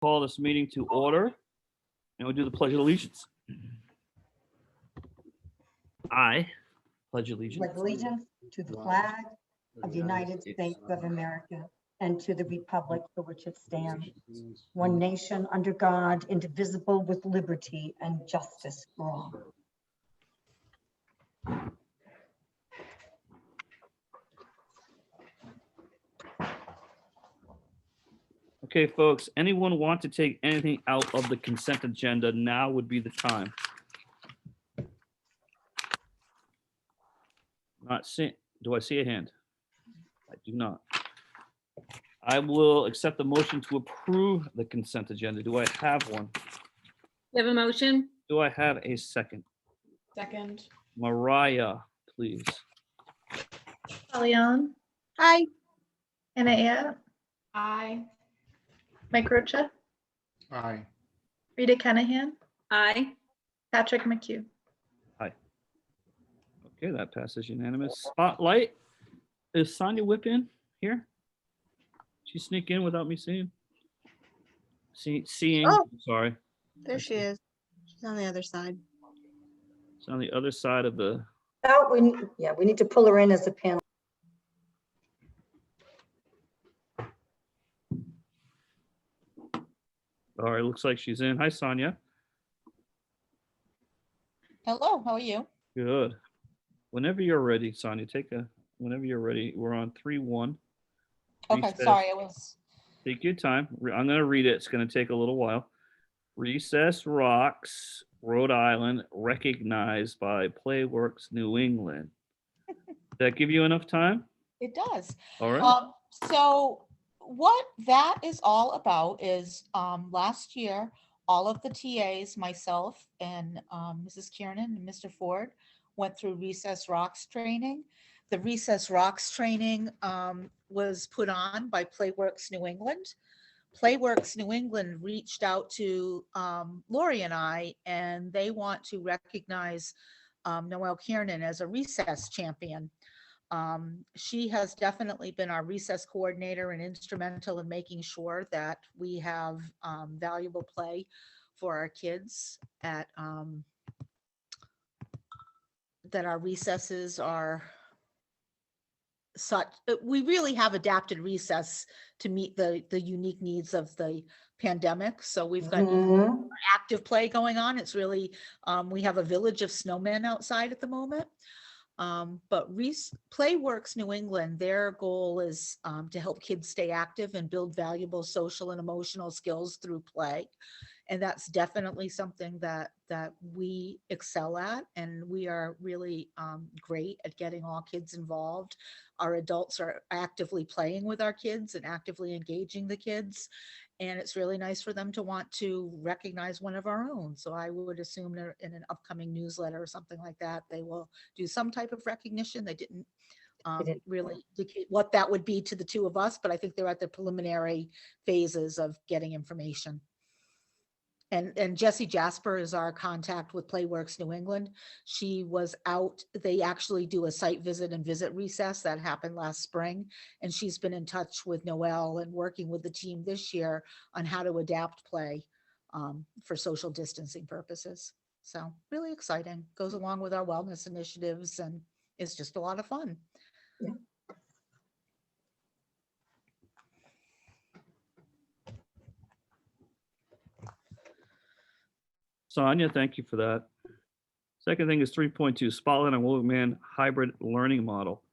Call this meeting to order, and we'll do the Pledge of Allegiance. I pledge allegiance Pledge allegiance to the flag of the United States of America and to the republic for which it stands, one nation under God, indivisible, with liberty and justice for all. Okay, folks, anyone want to take anything out of the consent agenda, now would be the time. Not see, do I see a hand? I do not. I will accept the motion to approve the consent agenda. Do I have one? You have a motion? Do I have a second? Second. Mariah, please. Leon, Aye. Anaya, Aye. Mike Rocha, Aye. Rita Kenahan, Aye. Patrick McHugh. Okay, that passes unanimous. Spotlight. Is Sonia Whip in here? She sneak in without me seeing? Seeing, Oh. sorry. There she is. She's on the other side. It's on the other side of the, Oh, we need to pull her in as a panel. all right, looks like she's in. Hi, Sonia. Hello, how are you? Good. Whenever you're ready, Sonia, whenever you're ready, we're on 3-1. Okay, Recess. sorry, I was, Take your time. I'm going to read it. It's going to take a little while. Recess Rocks, Rhode Island, recognized by Playworks New England. Does that give you enough time? it does. All right. So what that is all about is, last year, all of the TAs, myself and Mrs. Kiernan and Mr. Ford went through Recess Rocks training. The Recess Rocks training was put on by Playworks New England. Playworks New England reached out to Lori and I, and they want to recognize Noelle Kiernan as a recess champion. She has definitely been our recess coordinator and instrumental in making sure that we have valuable play for our kids at that our recesses are such, we really have adapted recess to meet the unique needs of the pandemic. So we've got Mhm. active play going on. It's really, we have a village of snowmen outside at the moment. But Playworks New England, their goal is to help kids stay active and build valuable social and emotional skills through play. And that's definitely something that we excel at, and we are really great at getting all kids involved. Our adults are actively playing with our kids and actively engaging the kids. And it's really nice for them to want to recognize one of our own. So I would assume that in an upcoming newsletter or something like that, they will do some type of recognition. They didn't really indicate what that would be to the two of us, but I think they're at the preliminary phases of getting information. And Jessie Jasper is our contact with Playworks New England. She was out, they actually do a site visit and visit recess that happened last spring. And she's been in touch with Noelle and working with the team this year on how to adapt play for social distancing purposes. So really exciting, goes along with our wellness initiatives, and it's just a lot of fun. Yeah. Sonia, thank you for that. Second thing is 3.2, Spotlight on Wilbraham Hybrid Learning Model.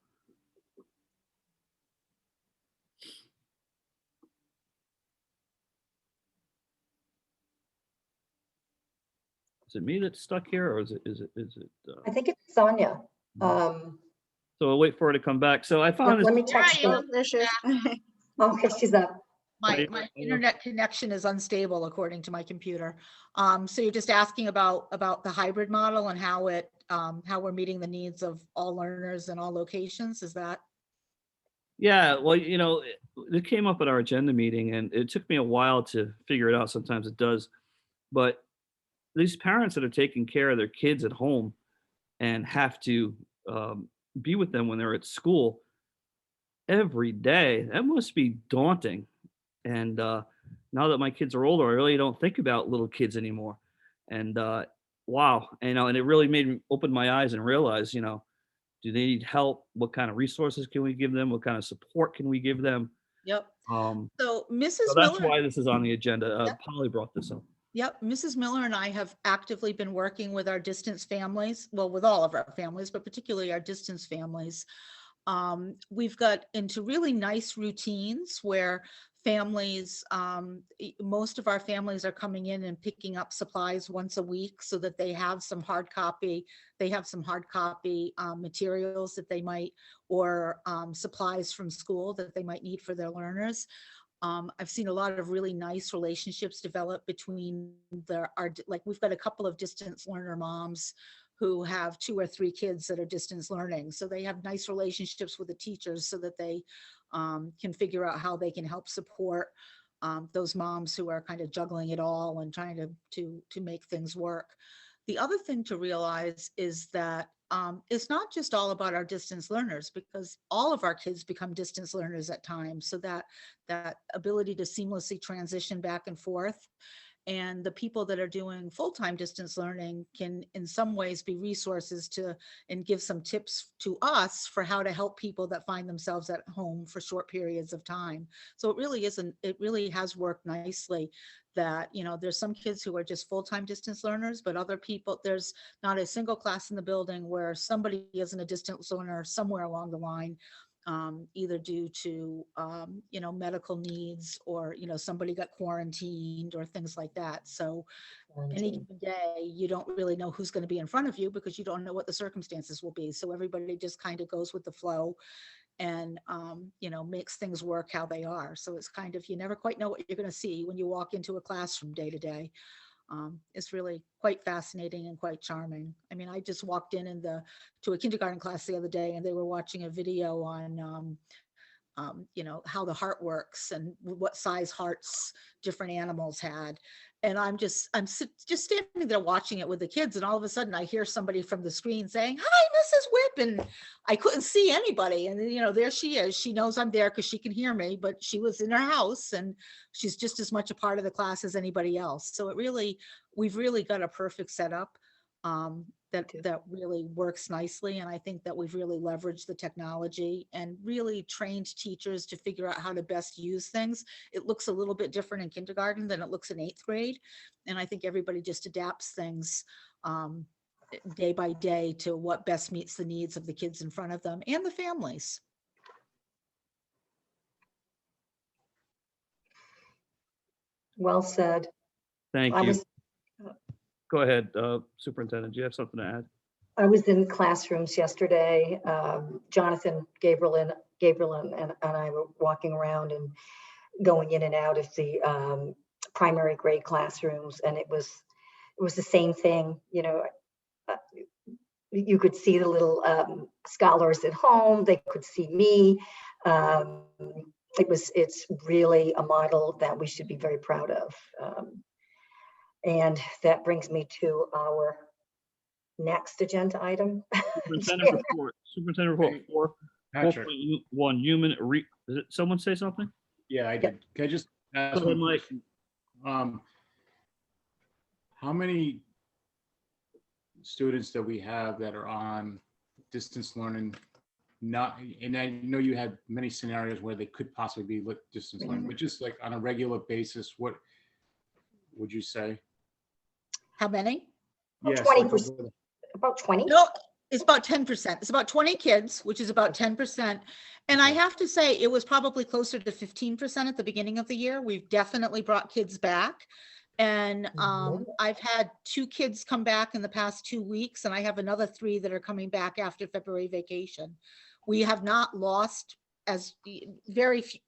Is it me that's stuck here, or is it? I think it's Sonia. So I'll wait for her to come back. So I found this. Let me text her. Oh, there she is. Okay, she's up. Right. My internet connection is unstable according to my computer. So you're just asking about the hybrid model and how we're meeting the needs of all learners in all locations, is that? Yeah, well, it came up at our agenda meeting, and it took me a while to figure it out. Sometimes it does. But these parents that are taking care of their kids at home and have to be with them when they're at school every day, that must be daunting. And now that my kids are older, I really don't think about little kids anymore. And wow, and it really made me open my eyes and realize, do they need help? What kind of resources can we give them? What kind of support can we give them? Yep. Um, So so Mrs. that's Miller. why this is on the agenda. Yep. Polly brought this up. Yep, Mrs. Miller and I have actively been working with our distance families, well, with all of our families, but particularly our distance families. We've got into really nice routines where families, most of our families are coming in and picking up supplies once a week so that they have some hard copy, materials that they might, or supplies from school that they might need for their learners. I've seen a lot of really nice relationships develop between we've got a couple of distance learner moms who have 2 or 3 kids that are distance learning. So they have nice relationships with the teachers so that they can figure out how they can help support those moms who are kind of juggling it all and trying to make things work. The other thing to realize is that it's not just all about our distance learners, because all of our kids become distance learners at times. So that ability to seamlessly transition back and forth. And the people that are doing full-time distance learning can in some ways be resources and give some tips to us for how to help people that find themselves at home for short periods of time. So it really has worked nicely that, there's some kids who are just full-time distance learners, but other people, there's not a single class in the building where somebody isn't a distance learner somewhere along the line. Either due to, medical needs or, somebody got quarantined or things like that. So any given day, you don't really know who's going to be in front of you because you don't know what the circumstances will be. So everybody just kind of goes with the flow and, makes things work how they are. So it's kind of, you never quite know what you're going to see when you walk into a classroom day to day. It's really quite fascinating and quite charming. I mean, I just walked to a kindergarten class the other day and they were watching a video on, how the heart works and what size hearts different animals had. And I'm just standing there watching it with the kids. And all of a sudden I hear somebody from the screen saying, "Hi, Mrs. Whip." And I couldn't see anybody. And there she is. She knows I'm there because she can hear me, but she was in her house and she's just as much a part of the class as anybody else. So we've really got a perfect setup. That really works nicely. And I think that we've really leveraged the technology and really trained teachers to figure out how to best use things. It looks a little bit different in kindergarten than it looks in 8th grade. And I think everybody just adapts things day by day to what best meets the needs of the kids in front of them and the families. Well said. Thank I you. was Go ahead, Superintendent. Do you have something to add? I was in classrooms yesterday. Jonathan, Gabriel, and I were walking around and going in and out of the primary grade classrooms, and it was the same thing. You could see the little scholars at home. They could see me. It's really a model that we should be very proud of. And that brings me to our next agenda item. Superintendent report 4. Patrick. 4.1 did someone say something? Yeah, I did. Can I just ask Go ahead, one Mike. question? How many students that we have that are on distance learning? And I know you had many scenarios where they could possibly be distance learning, but just like on a regular basis, what would you say? How many? About Yes, 20%. About 20. No, it's about 10%. It's about 20 kids, which is about 10%. And I have to say, it was probably closer to 15% at the beginning of the year. We've definitely brought kids back. And I've had 2 kids come back in the past 2 weeks, and I have another 3 that are coming back after February vacation. We have not lost very few.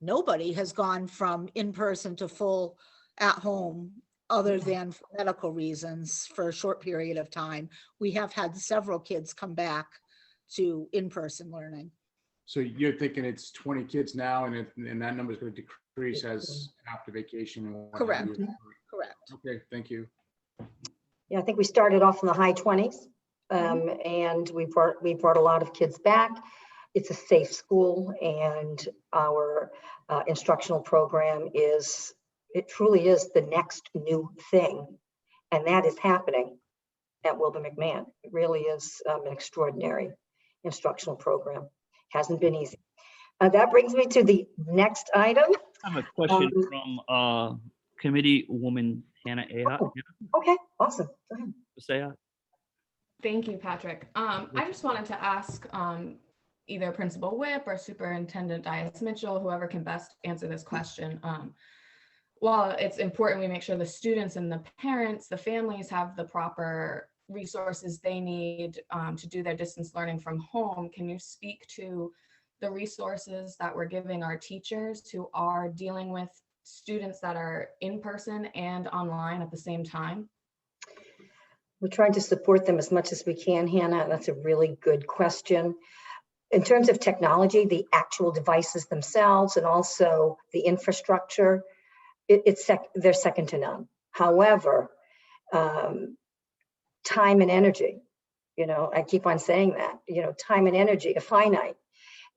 Nobody has gone from in-person to full at home other than for medical reasons for a short period of time. We have had several kids come back to in-person learning. So you're thinking it's 20 kids now, and that number is going to decrease as after vacation and what have Correct. you? Correct. Okay, thank you. Yeah, I think we started off in the high 20s, and we brought a lot of kids back. It's a safe school, and our instructional program is It truly is the next new thing. And that is happening at Wilbur McMahon. It really is an extraordinary instructional program. Hasn't been easy. That brings me to the next item. I have a question from committee woman Hannah Ayotte. Oh, okay, awesome. Go ahead. Ms. Ayotte? Thank you, Patrick. I just wanted to ask either Principal Whip or Superintendent Dias Mitchell, whoever can best answer this question. While it's important we make sure the students and the parents, the families have the proper resources they need to do their distance learning from home, can you speak to the resources that we're giving our teachers who are dealing with students that are in person and online at the same time? We're trying to support them as much as we can, Hannah. That's a really good question. In terms of technology, the actual devices themselves and also the infrastructure, they're second to none. However, time and energy, I keep on saying that, time and energy are finite.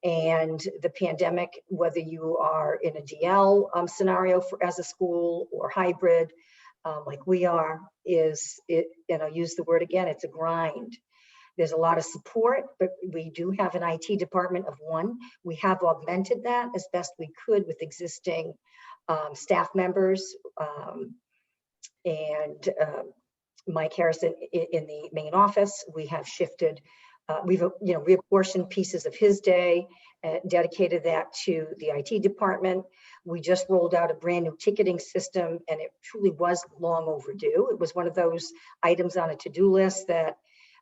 And the pandemic, whether you are in a DL scenario as a school or hybrid, like we are, and I'll use the word again, it's a grind. There's a lot of support, but we do have an IT department of one. We have augmented that as best we could with existing staff members and Mike Harrison in the main office. We have shifted, we've reapportioned pieces of his day, dedicated that to the IT department. We just rolled out a brand new ticketing system, and it truly was long overdue. It was one of those items on a to-do list that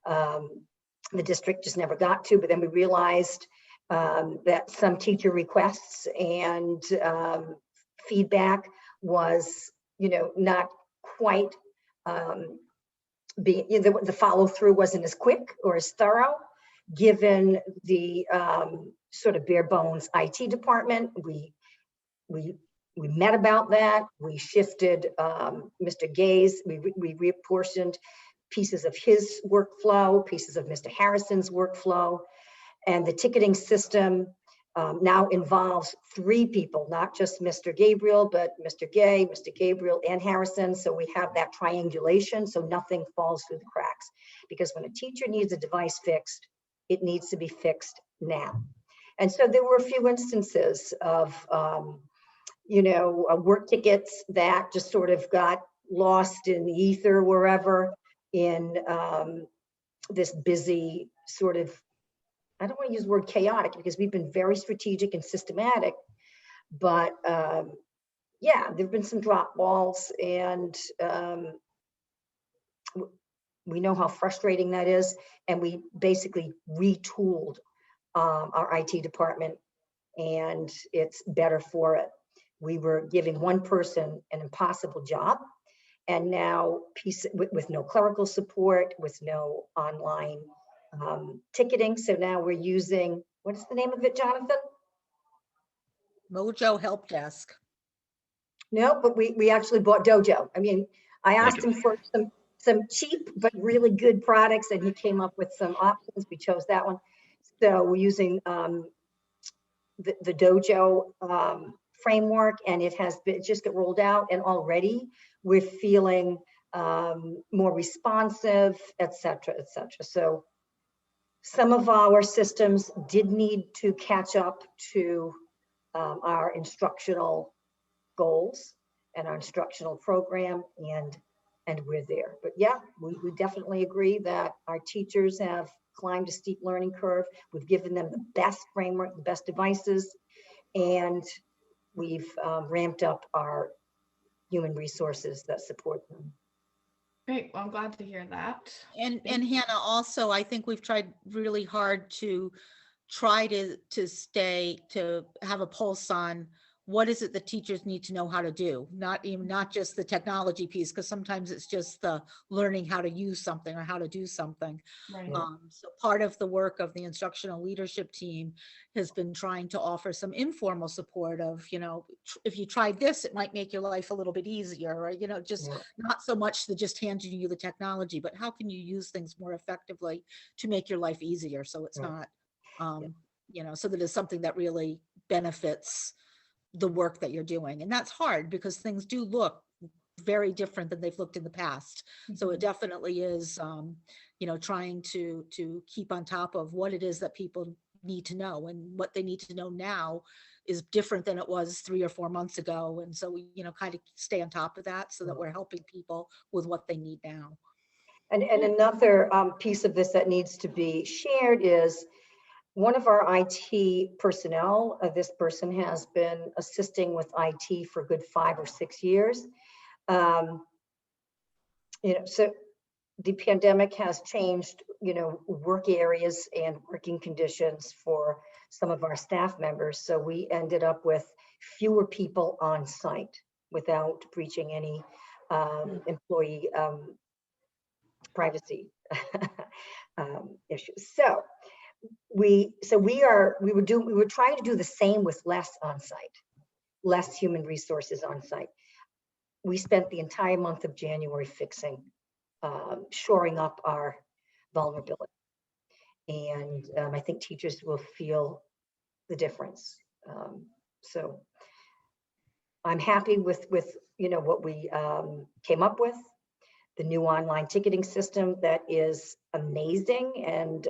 the district just never got to, but then we realized that some teacher requests and feedback was, not quite the follow through wasn't as quick or as thorough, given the sort of bare bones IT department. We met about that. We shifted Mr. Gay's, we reapportioned pieces of his workflow, pieces of Mr. Harrison's workflow, and the ticketing system now involves 3 people, not just Mr. Gabriel, but Mr. Gay, Mr. Gabriel, and Harrison. So we have that triangulation so nothing falls through the cracks. Because when a teacher needs a device fixed, it needs to be fixed now. And so there were a few instances of, work tickets that just sort of got lost in the ether wherever in this busy sort of, I don't want to use the word chaotic because we've been very strategic and systematic, but yeah, there've been some drop balls, and we know how frustrating that is. And we basically retooled our IT department, and it's better for it. We were giving one person an impossible job, and now with no clerical support, with no online ticketing. So now we're using, what's the name of it, Jonathan? Mojo Help Desk. No, but we actually bought Dojo. I mean, I asked him for some cheap but really good products, and he came up with some options. We chose that one. So we're using the Dojo framework, and it just got rolled out, and already we're feeling more responsive, et cetera, et cetera. So some of our systems did need to catch up to our instructional goals and our instructional program, and we're there. But yeah, we definitely agree that our teachers have climbed a steep learning curve. We've given them the best framework, the best devices, and we've ramped up our human resources that support them. Great. Well, I'm glad to hear that. And Hannah, also, I think we've tried really hard to try to have a pulse on what is it that teachers need to know how to do, not just the technology piece, because sometimes it's just the learning how to use something or how to do something. Right. So part of the work of the instructional leadership team has been trying to offer some informal support of, if you tried this, it might make your life a little bit easier, or, just not so much the just handing you the technology, but how can you use things more effectively to make your life easier, so it's not, so that it's something that really benefits the work that you're doing. And that's hard because things do look very different than they've looked in the past. So it definitely is, you know, trying to keep on top of what it is that people need to know, and what they need to know now is different than it was 3 or 4 months ago. And so we, you know, kind of stay on top of that so that we're helping people with what they need now. And another piece of this that needs to be shared is one of our IT personnel, this person has been assisting with IT for a good 5 or 6 years. You know, so the pandemic has changed, you know, work areas and working conditions for some of our staff members. So we ended up with fewer people on site without breaching any employee privacy issues. So we were trying to do the same with less on site, less human resources on site. We spent the entire month of January fixing, shoring up our vulnerability. And I think teachers will feel the difference. So I'm happy with you know, what we came up with. The new online ticketing system that is amazing, and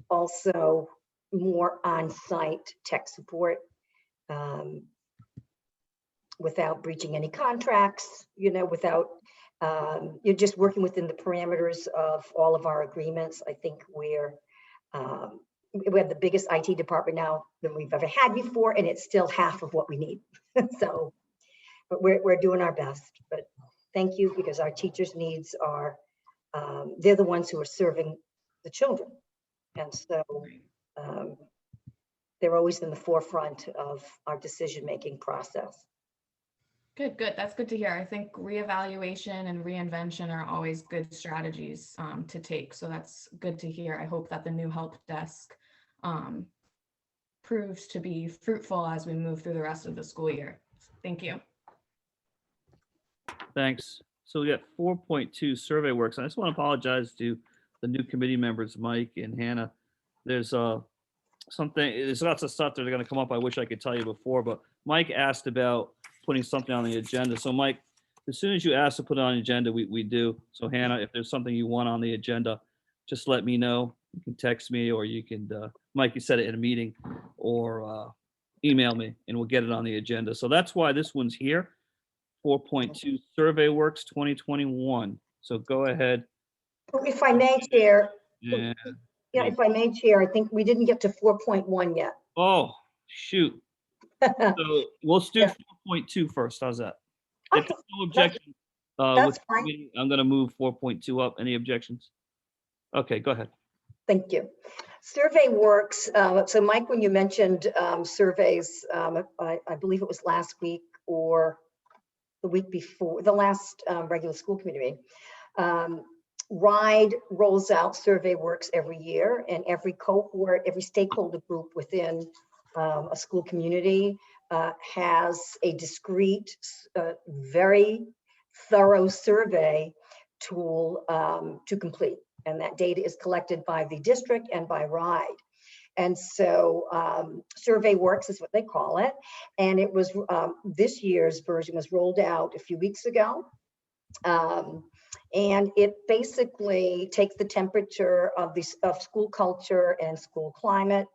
also more on-site tech support without breaching any contracts, you know, without you're just working within the parameters of all of our agreements. I think we have the biggest IT department now than we've ever had before, and it's still half of what we need. So, but we're doing our best. But thank you, because our teachers' needs are, they're the ones who are serving the children. And so they're always in the forefront of our decision-making process. Good, good. That's good to hear. I think reevaluation and reinvention are always good strategies to take. So that's good to hear. I hope that the new help desk proves to be fruitful as we move through the rest of the school year. Thank you. Thanks. So we got 4.2 survey works. I just want to apologize to the new committee members, Mike and Hannah. There's there's lots of stuff that are going to come up. I wish I could tell you before, but Mike asked about putting something on the agenda. So Mike, as soon as you ask to put it on the agenda, we do. So Hannah, if there's something you want on the agenda, just let me know. You can text me, or you can, Mike, you said it in a meeting, or email me, and we'll get it on the agenda. So that's why this one's here. 4.2 Survey Works 2021. So go ahead. If I may, Chair. And, Yeah, if I may, Chair, I think we didn't get to 4.1 yet. oh, shoot. So we'll do 4.2 first. How's that? If Okay, there's no objection, that's fine. I'm going to move 4.2 up. Any objections? Okay, go ahead. Thank you. Survey works. So Mike, when you mentioned surveys, I believe it was last week or the week before, the last regular school committee meeting. RIDE rolls out survey works every year, and every cohort, every stakeholder group within a school community has a discrete, very thorough survey tool to complete. And that data is collected by the district and by RIDE. And so Survey Works is what they call it. And it was, this year's version was rolled out a few weeks ago. And it basically takes the temperature of school culture and school climate.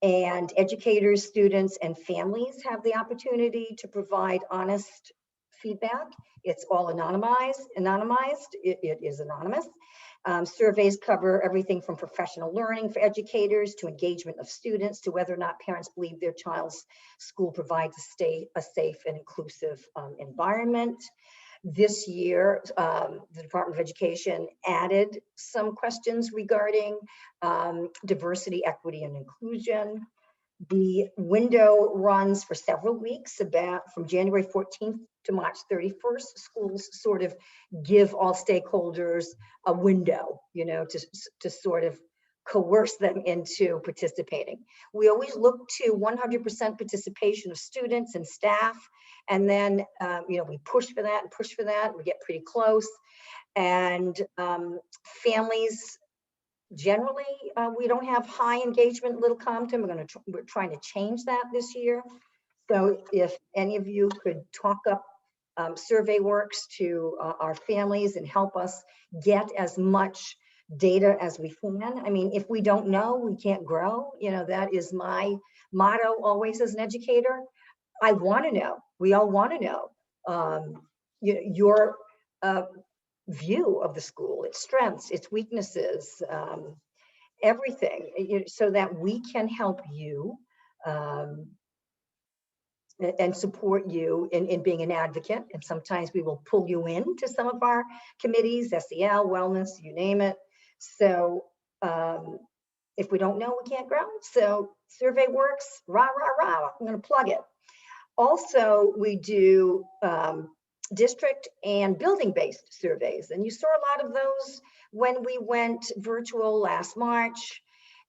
And educators, students, and families have the opportunity to provide honest feedback. It's all anonymized. It is anonymous. Surveys cover everything from professional learning for educators to engagement of students to whether or not parents believe their child's school provides a safe and inclusive environment. This year, the Department of Education added some questions regarding diversity, equity, and inclusion. The window runs for several weeks, about from January 14th to March 31st. Schools sort of give all stakeholders a window, you know, to sort of coerce them into participating. We always look to 100% participation of students and staff. And then, you know, we push for that and push for that. We get pretty close. And families, generally, we don't have high engagement in Little Compton. We're trying to change that this year. So if any of you could talk up survey works to our families and help us get as much data as we can. I mean, if we don't know, we can't grow. You know, that is my motto always as an educator. I want to know. We all want to know your view of the school, its strengths, its weaknesses, everything, so that we can help you and support you in being an advocate. And sometimes we will pull you into some of our committees, SEL, wellness, you name it. So if we don't know, we can't grow. So survey works, rah, rah, rah. I'm going to plug it. Also, we do district and building-based surveys. And you saw a lot of those when we went virtual last March.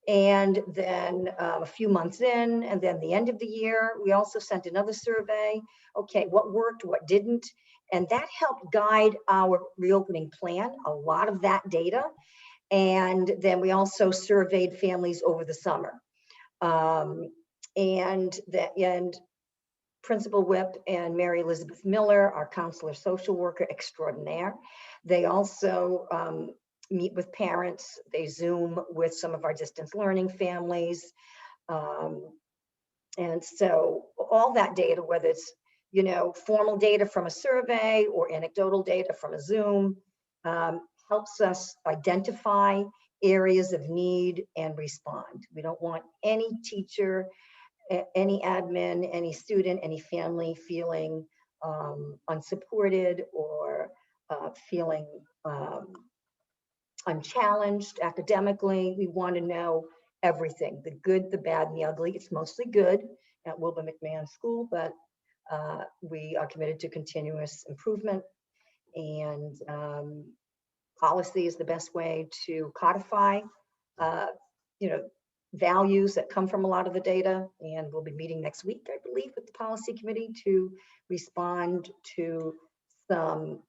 And then a few months in, and then the end of the year, we also sent another survey. Okay, what worked, what didn't? And that helped guide our reopening plan, a lot of that data. And then we also surveyed families over the summer. And Principal Whip and Mary Elizabeth Miller, our counselor social worker extraordinaire, they also meet with parents. They Zoom with some of our distance learning families. And so all that data, whether it's, you know, formal data from a survey or anecdotal data from a Zoom, helps us identify areas of need and respond. We don't want any teacher, any admin, any student, any family feeling unsupported or feeling unchallenged academically. We want to know everything, the good, the bad, and the ugly. It's mostly good at Wilbur McMahon School, but we are committed to continuous improvement, and policy is the best way to codify, you know, values that come from a lot of the data. And we'll be meeting next week, I believe, with the policy committee to respond to some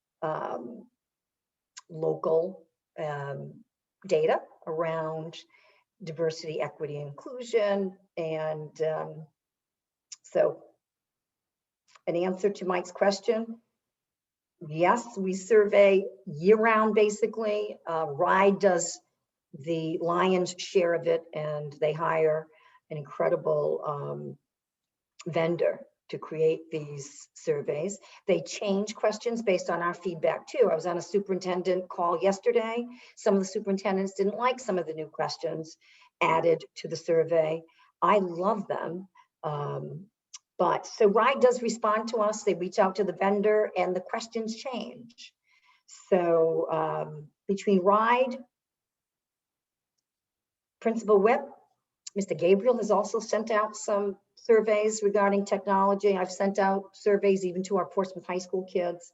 local data around diversity, equity, and inclusion. And so an answer to Mike's question, yes, we survey year-round, basically. RIDE does the lion's share of it, and they hire an incredible vendor to create these surveys. They change questions based on our feedback too. I was on a superintendent call yesterday. Some of the superintendents didn't like some of the new questions added to the survey. I love them. But so RIDE does respond to us. They reach out to the vendor and the questions change. So between RIDE, Principal Whip, Mr. Gabriel has also sent out some surveys regarding technology. I've sent out surveys even to our Portsmouth High School kids,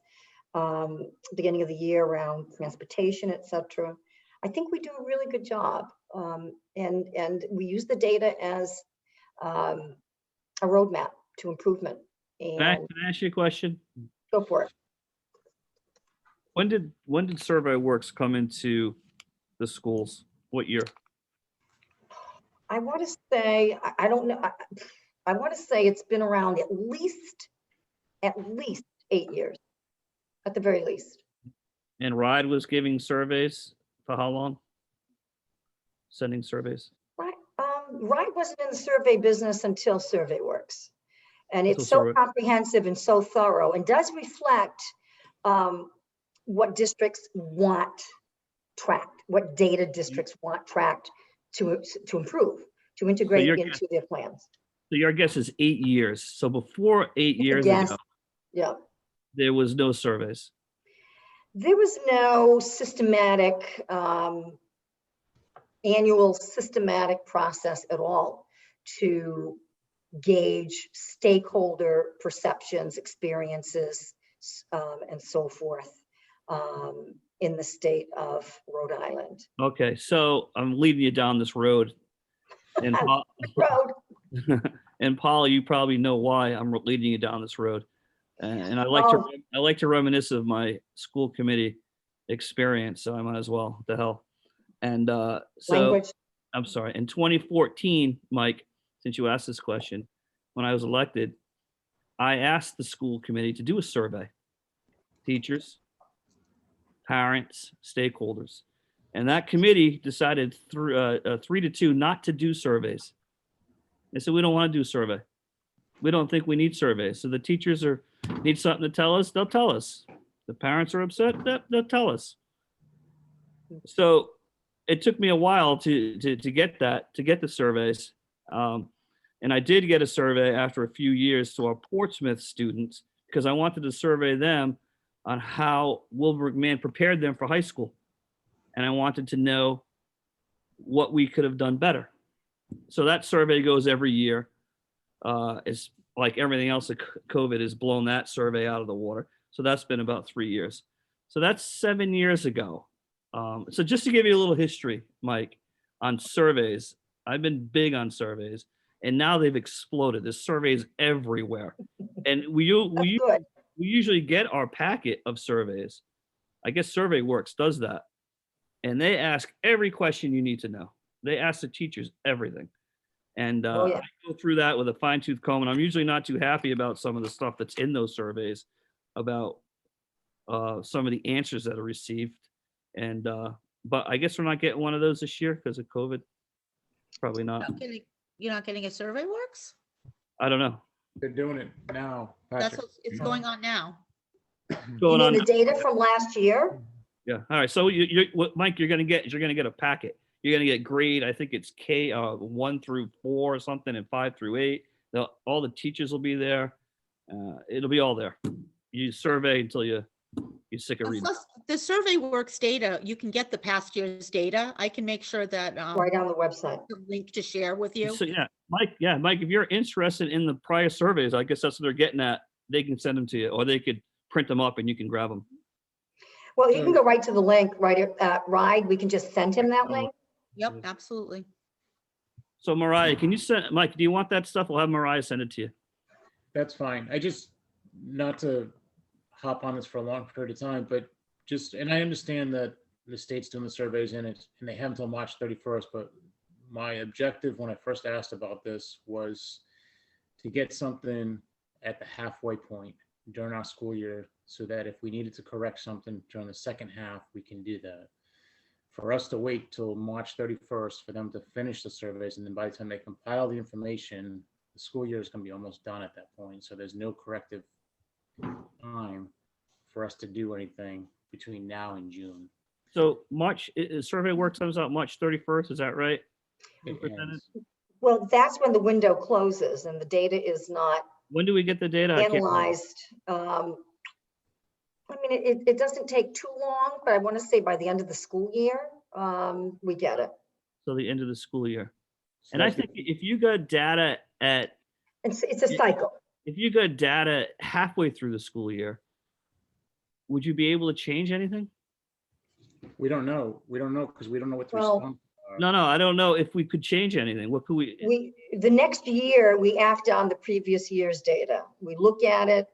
beginning of the year around transportation, et.cetera. I think we do a really good job. And we use the data as a roadmap to improvement. And Can I ask you a question? go for it. When did Survey Works come into the schools? What year? I want to say, I don't know. I want to say it's been around at least 8 years, at the very least. And RIDE was giving surveys for how long? Sending surveys? Right. RIDE wasn't in the survey business until Survey Works. And it's Until so comprehensive and so thorough and does reflect what districts want tracked, what data districts want tracked to improve, to integrate into their plans. So your guess is 8 years. So before 8 years Yes. ago, Yeah. there was no surveys. There was no systematic, annual systematic process at all to gauge stakeholder perceptions, experiences, and so forth in the state of Rhode Island. Okay, so I'm leading you down this road. And Paul, and Paul, you probably know why I'm leading you down this road. And I like to reminisce of my school committee experience, so I might as well. What the hell? And so Language. I'm sorry. In 2014, Mike, since you asked this question, when I was elected, I asked the school committee to do a survey. Teachers, parents, stakeholders. And that committee decided 3-2 not to do surveys. They said, we don't want to do a survey. We don't think we need surveys. So the teachers need something to tell us, they'll tell us. The parents are upset, they'll tell us. So it took me a while to get the surveys. And I did get a survey after a few years to our Portsmouth students because I wanted to survey them on how Wilbur McMahon prepared them for high school. And I wanted to know what we could have done better. So that survey goes every year. It's like everything else, COVID has blown that survey out of the water. So that's been about 3 years. So that's 7 years ago. So just to give you a little history, Mike, on surveys, I've been big on surveys, and now they've exploded. There's surveys everywhere. And we Good. usually get our packet of surveys. I guess Survey Works does that. And they ask every question you need to know. They ask the teachers everything. And Oh, yeah. I go through that with a fine tooth comb. And I'm usually not too happy about some of the stuff that's in those surveys about some of the answers that are received. And but I guess we're not getting one of those this year because of COVID. Probably not. You're not getting a Survey Works? I don't know. They're doing it now. That's Patrick. it's going on now. You Going mean on. the data from last year? Yeah. All right. So what Mike, you're gonna get a packet. You're gonna get grade. I think it's K 1 through 4 or something, and 5 through 8. All the teachers will be there. It'll be all there. You survey until you're sick of reading. Plus, the Survey Works data, you can get the past year's data. I can make sure that Right on the website. the link to share with you. So yeah, Mike, if you're interested in the prior surveys, I guess that's what they're getting at. They can send them to you, or they could print them up and you can grab them. Well, you can go right to the link, right at RIDE. We can just send him that link. Yep, absolutely. So Mariah, can you send Mike? Do you want that stuff? We'll have Mariah send it to you. That's fine. I just, not to hop on this for a long period of time, but just, and I understand that the state's doing the surveys in it and they have until March 31st, but my objective when I first asked about this was to get something at the halfway point during our school year so that if we needed to correct something during the second half, we can do that. For us to wait till March 31st for them to finish the surveys, and then by the time they compile the information, the school year is going to be almost done at that point. So there's no corrective time for us to do anything between now and June. So Survey Works comes out March 31st. Is that right? It ends. Well, that's when the window closes and the data is not When do we get the data? I can't remember. analyzed. I mean, it doesn't take too long, but I want to say by the end of the school year, we get it. So the end of the school year. So And I that's think if you got data It's a cycle. if you got data halfway through the school year, would you be able to change anything? we don't know. We don't know because we don't know what the Well, response are. No, I don't know if we could change anything. What could we? The next year, we act on the previous year's data. We look at it.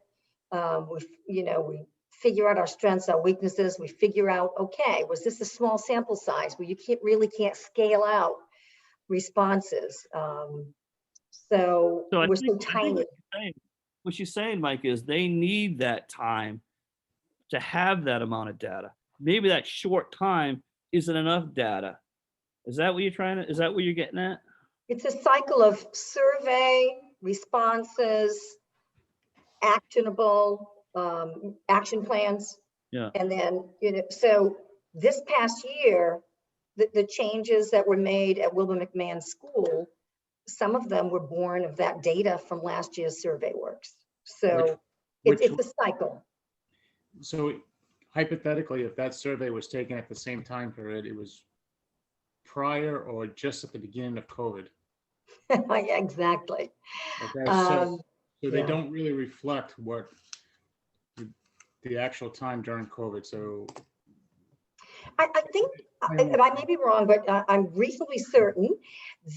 We figure out our strengths, our weaknesses. We figure out, okay, was this a small sample size where you can't scale out responses? So I we're think- so I think tiny. what she's saying, Mike, is they need that time to have that amount of data. Maybe that short time isn't enough data. Is that what you're getting at? It's a cycle of survey, responses, actionable, action plans. Yeah. And then, so this past year, the changes that were made at Wilbur McMahon School, some of them were born of that data from last year's Survey Works. So Which- it's a cycle. So hypothetically, if that survey was taken at the same time period, it was prior or just at the beginning of COVID. Yeah, exactly. Okay, so they yeah. don't really reflect what the actual time during COVID. So I think, and I may be wrong, but I'm reasonably certain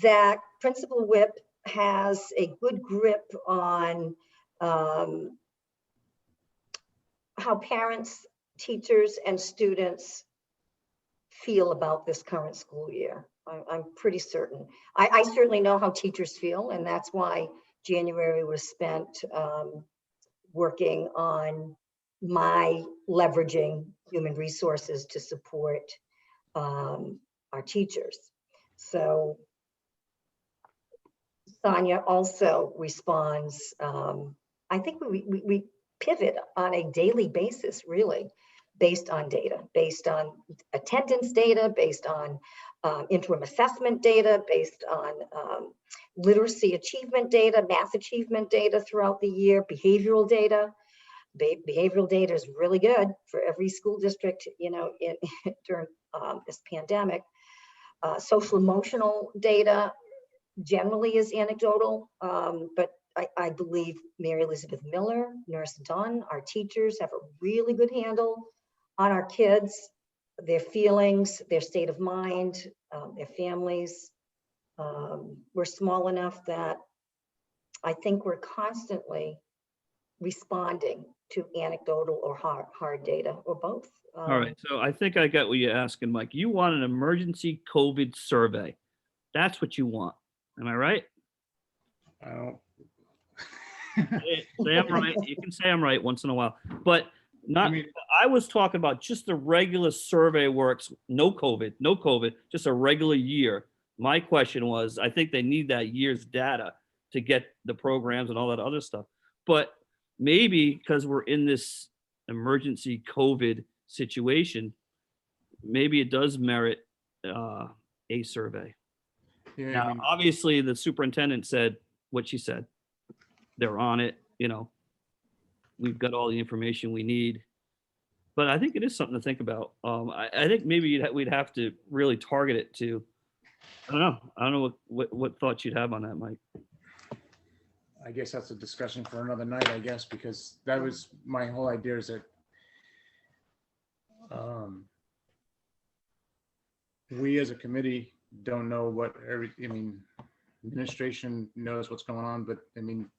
that Principal Whip has a good grip on how parents, teachers, and students feel about this current school year. I'm pretty certain. I certainly know how teachers feel, and that's why January was spent working on my leveraging human resources to support our teachers. So Sonia also responds, I think we pivot on a daily basis, really, based on data, based on attendance data, based on interim assessment data, based on literacy achievement data, math achievement data throughout the year, behavioral data. Behavioral data is really good for every school district, you know, during this pandemic. Social emotional data generally is anecdotal, but I believe Mary Elizabeth Miller, Nurse Dunn, our teachers have a really good handle on our kids, their feelings, their state of mind, their families. We're small enough that I think we're constantly responding to anecdotal or hard data, or both. All right. So I think I got what you're asking, Mike. You want an emergency COVID survey. That's what you want. Am I right? I don't. Say I'm right. You can say I'm right once in a while, but not. I mean, I was talking about just the regular survey works. No COVID, just a regular year. My question was, I think they need that year's data to get the programs and all that other stuff. But maybe because we're in this emergency COVID situation, maybe it does merit a survey. yeah, Now, I mean, obviously, the superintendent said what she said. They're on it, you know. We've got all the information we need. But I think it is something to think about. I think maybe we'd have to really target it to, I don't know. I don't know what thoughts you'd have on that, Mike. I guess that's a discussion for another night, I guess, because that was my whole idea, is that we as a committee don't know what I mean, administration knows what's going on, but I mean,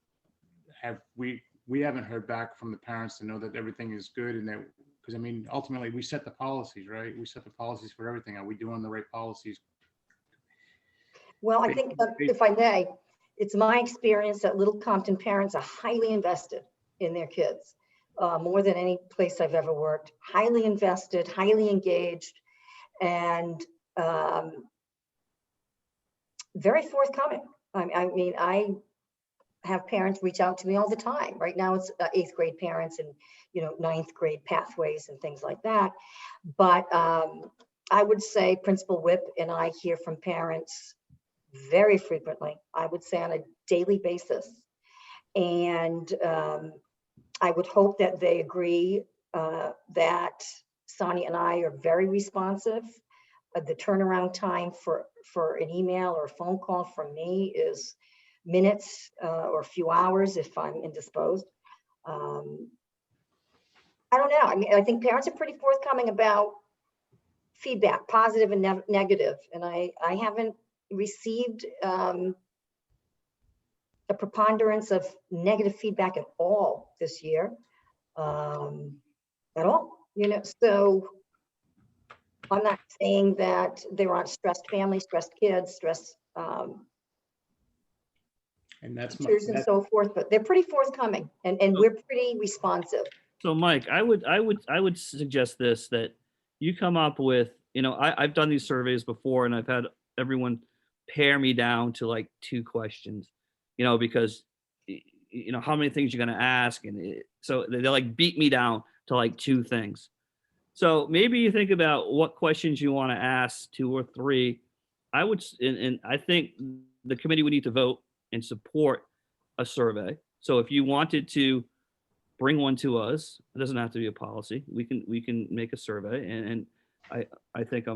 we haven't heard back from the parents to know that everything is good, and that, because I mean, ultimately we set the policies, right? We set the policies for everything. Are we doing the right policies? Well, I think if I may, it's my experience that Little Compton parents are highly invested in their kids, more than any place I've ever worked. Highly invested, highly engaged, and very forthcoming. I mean, I have parents reach out to me all the time. Right now it's 8th grade parents and, you know, 9th grade pathways and things like that. But I would say Principal Whip and I hear from parents very frequently, I would say on a daily basis. And I would hope that they agree that Sonia and I are very responsive. The turnaround time for an email or a phone call from me is minutes or a few hours if I'm indisposed. I don't know. I mean, I think parents are pretty forthcoming about feedback, positive and negative. And I haven't received a preponderance of negative feedback at all this year, at all, you know. So I'm not saying that there aren't stressed families, stressed kids, stressed And that's teachers and so forth, but they're pretty forthcoming, and we're pretty responsive. So Mike, I would suggest this, that you come up with, you know, I've done these surveys before and I've had everyone pare me down to like 2 questions, you know, because you know, how many things you're going to ask. And so they like beat me down to like 2 things. So maybe you think about what questions you want to ask, 2 or 3. I would, and I think the committee would need to vote and support a survey. So if you wanted to bring one to us, it doesn't have to be a policy. We can make a survey, and I think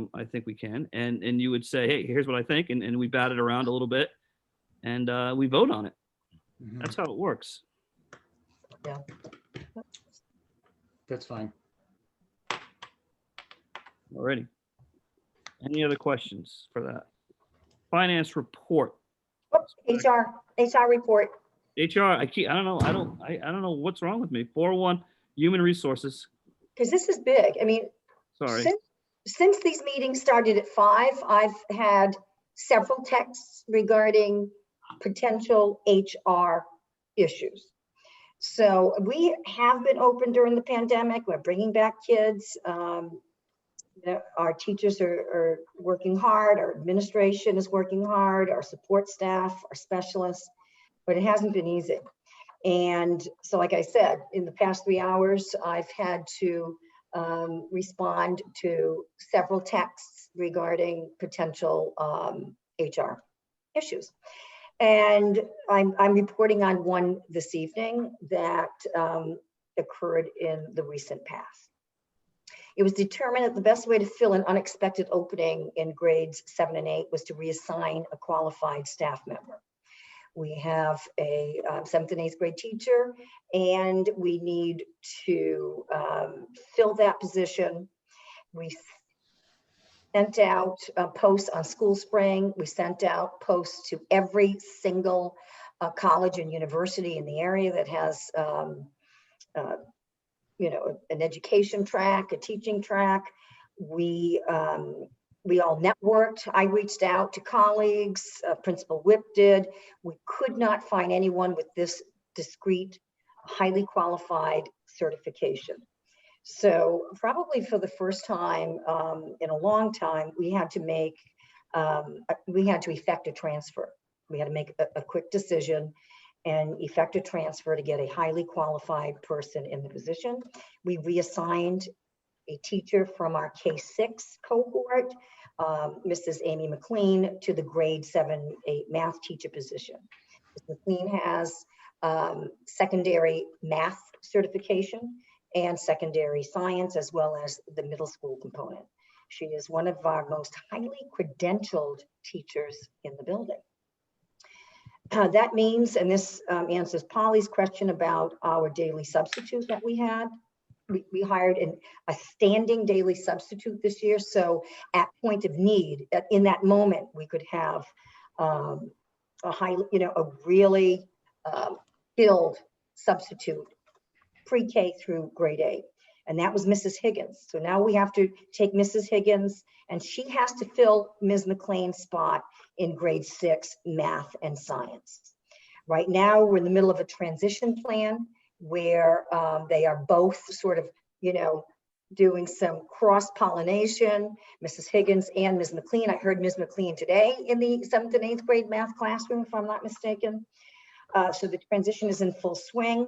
we can. And you would say, hey, here's what I think, and we bat it around a little bit, and we vote on it. Mhm. That's how it works. Yeah. That's fine. Alrighty. Any other questions for that? Finance report. Oops, HR report. HR, I don't know what's wrong with me. 401 human resources. Because this is big. I mean, Sorry. since these meetings started at 5, I've had several texts regarding potential HR issues. So we have been open during the pandemic. We're bringing back kids. Our teachers are working hard. Our administration is working hard. Our support staff, our specialists, but it hasn't been easy. And so, like I said, in the past 3 hours, I've had to respond to several texts regarding potential HR issues. And I'm reporting on one this evening that occurred in the recent past. It was determined that the best way to fill an unexpected opening in grades 7 and 8 was to reassign a qualified staff member. We have a 7th and 8th grade teacher, and we need to fill that position. We sent out posts on School Spring. We sent out posts to every single college and university in the area that has an education track, a teaching track. We all networked. I reached out to colleagues, Principal Whip did. We could not find anyone with this discrete, highly qualified certification. So probably for the first time in a long time, we had to effect a transfer. We had to make a quick decision and effect a transfer to get a highly qualified person in the position. We reassigned a teacher from our K-6 cohort, Mrs. Amy McLean, to the grade 7-8 math teacher position. Ms. McLean has secondary math certification and secondary science, as well as the middle school component. She is one of our most highly credentialed teachers in the building. That means, and this answers Polly's question about our daily substitute that we had. We hired a standing daily substitute this year. So at point of need, in that moment, we could have a really filled substitute pre-K through grade 8. And that was Mrs. Higgins. So now we have to take Mrs. Higgins, and she has to fill Ms. McLean's spot in grade 6 math and science. Right now, we're in the middle of a transition plan where they are both sort of, doing some cross-pollination, Mrs. Higgins and Ms. McLean. I heard Ms. McLean today in the 7th and 8th grade math classroom, if I'm not mistaken. So the transition is in full swing,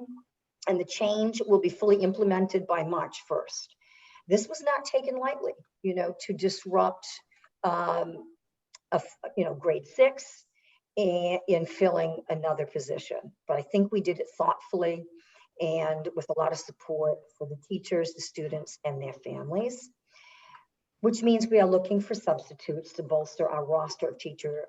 and the change will be fully implemented by March 1st. This was not taken lightly, to disrupt, grade 6 and in filling another position. But I think we did it thoughtfully and with a lot of support for the teachers, the students, and their families, which means we are looking for substitutes to bolster our roster of teacher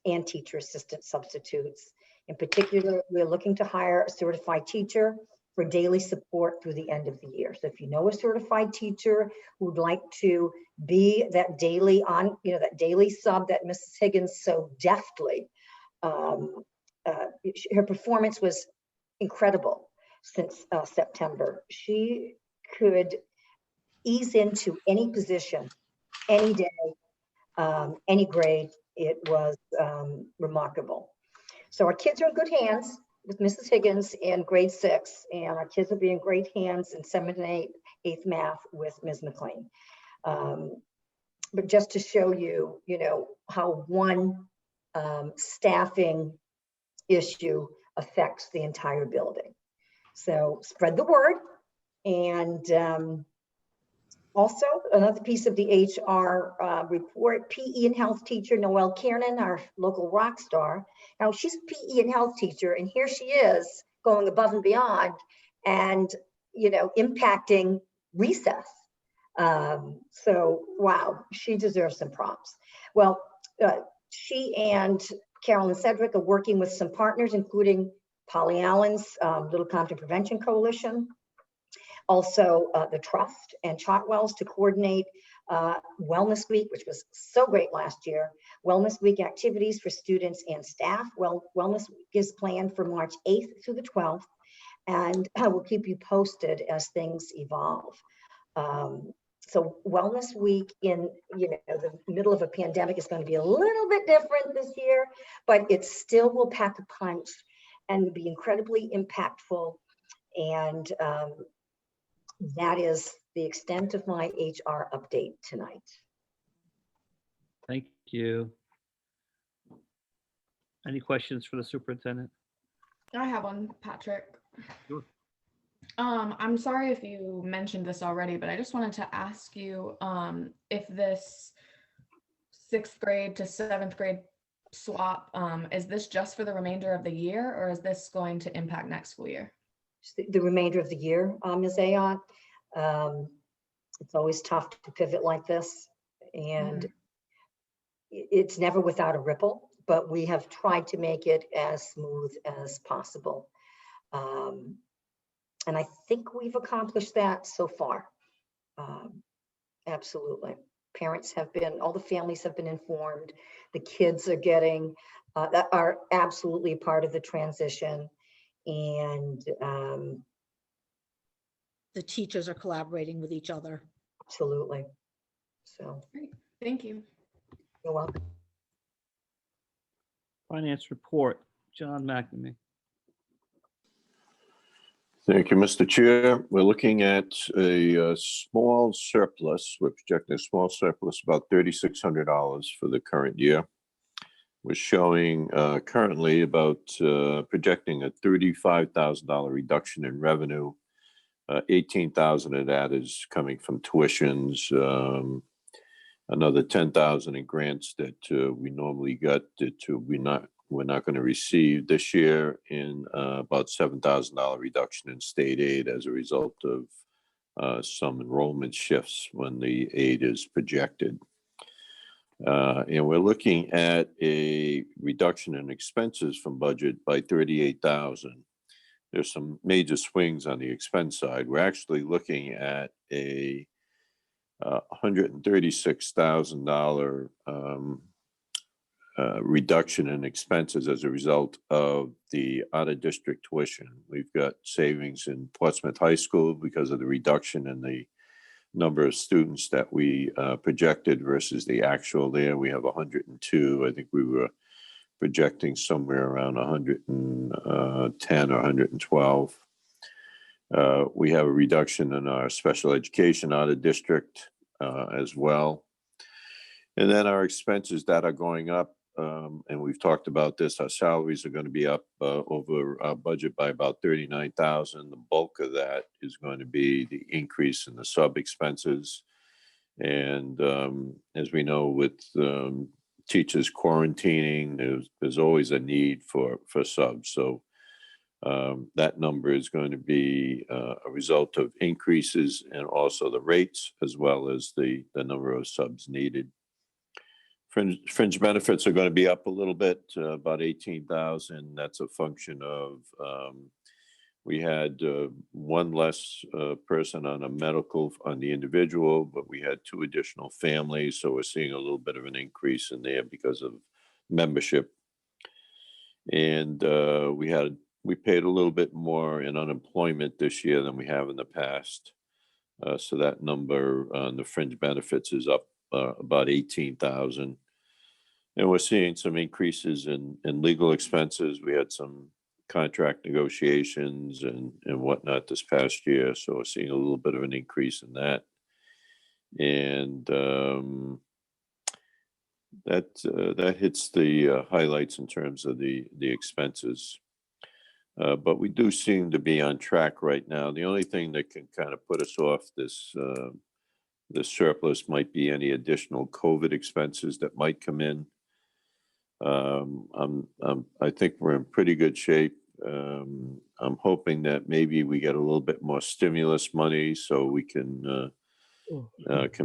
and teacher assistant substitutes. In particular, we're looking to hire a certified teacher for daily support through the end of the year. So if you know a certified teacher who would like to be that daily that daily sub that Mrs. Higgins so deftly, her performance was incredible since September. She could ease into any position, any day, any grade. It was remarkable. So our kids are in good hands with Mrs. Higgins in grade 6, and our kids will be in great hands in 7th and 8th math with Ms. McLean. But just to show you, how one staffing issue affects the entire building. So spread the word. And also another piece of the HR report, PE and health teacher Noelle Kiernan, our local rock star. Now she's a PE and health teacher, and here she is going above and beyond and, impacting recess. So, wow, she deserves some props. Well, she and Carolyn Cedric are working with some partners, including Polly Allen's Little Compton Prevention Coalition, also the Trust and Chartwell's to coordinate Wellness Week, which was so great last year. Wellness Week activities for students and staff. Wellness Week is planned for March 8th through the 12th, and I will keep you posted as things evolve. So Wellness Week in the middle of a pandemic is going to be a little bit different this year, but it still will pack a punch and be incredibly impactful. And that is the extent of my HR update tonight. Thank you. Any questions for the superintendent? I have one, Patrick. Sure. I'm sorry if you mentioned this already, but I just wanted to ask you if this 6th grade to 7th grade swap, is this just for the remainder of the year, or is this going to impact next school year? The remainder of the year, Ms. Ayotte. It's always tough to pivot like this, and it's never without a ripple, but we have tried to make it as smooth as possible. And I think we've accomplished that so far. Absolutely. Parents have been, all the families have been informed. The kids are getting, that are absolutely part of the transition. And The teachers are collaborating with each other. absolutely. So Great, thank you. you're welcome. Finance report, John McNamee. Thank you, Mr. Chair. We're looking at a small surplus. We're projecting a small surplus, about $3,600 for the current year. We're showing currently about projecting a $35,000 reduction in revenue. 18,000 of that is coming from tuitions. Another 10,000 in grants that we normally got that we're not going to receive this year, in about $7,000 reduction in state aid as a result of some enrollment shifts when the aid is projected. And we're looking at a reduction in expenses from budget by 38,000. There's some major swings on the expense side. We're actually looking at a $136,000 reduction in expenses as a result of the out-of-district tuition. We've got savings in Portsmouth High School because of the reduction in the number of students that we projected versus the actual there. We have 102. I think we were projecting somewhere around 110 or 112. We have a reduction in our special education out of district as well. And then our expenses that are going up, and we've talked about this, our salaries are going to be up over our budget by about 39,000. The bulk of that is going to be the increase in the sub expenses. And as we know, with teachers quarantining, there's always a need for subs. So that number is going to be a result of increases and also the rates, as well as the number of subs needed. Fringe benefits are going to be up a little bit, about 18,000. That's a function of we had one less person on a medical on the individual, but we had 2 additional families. So we're seeing a little bit of an increase in there because of membership. And we paid a little bit more in unemployment this year than we have in the past. So that number on the fringe benefits is up about 18,000. And we're seeing some increases in legal expenses. We had some contract negotiations and whatnot this past year. So we're seeing a little bit of an increase in that. And that hits the highlights in terms of the expenses. But we do seem to be on track right now. The only thing that can kind of put us off this surplus might be any additional COVID expenses that might come in. I think we're in pretty good shape. I'm hoping that maybe we get a little bit more stimulus money so we can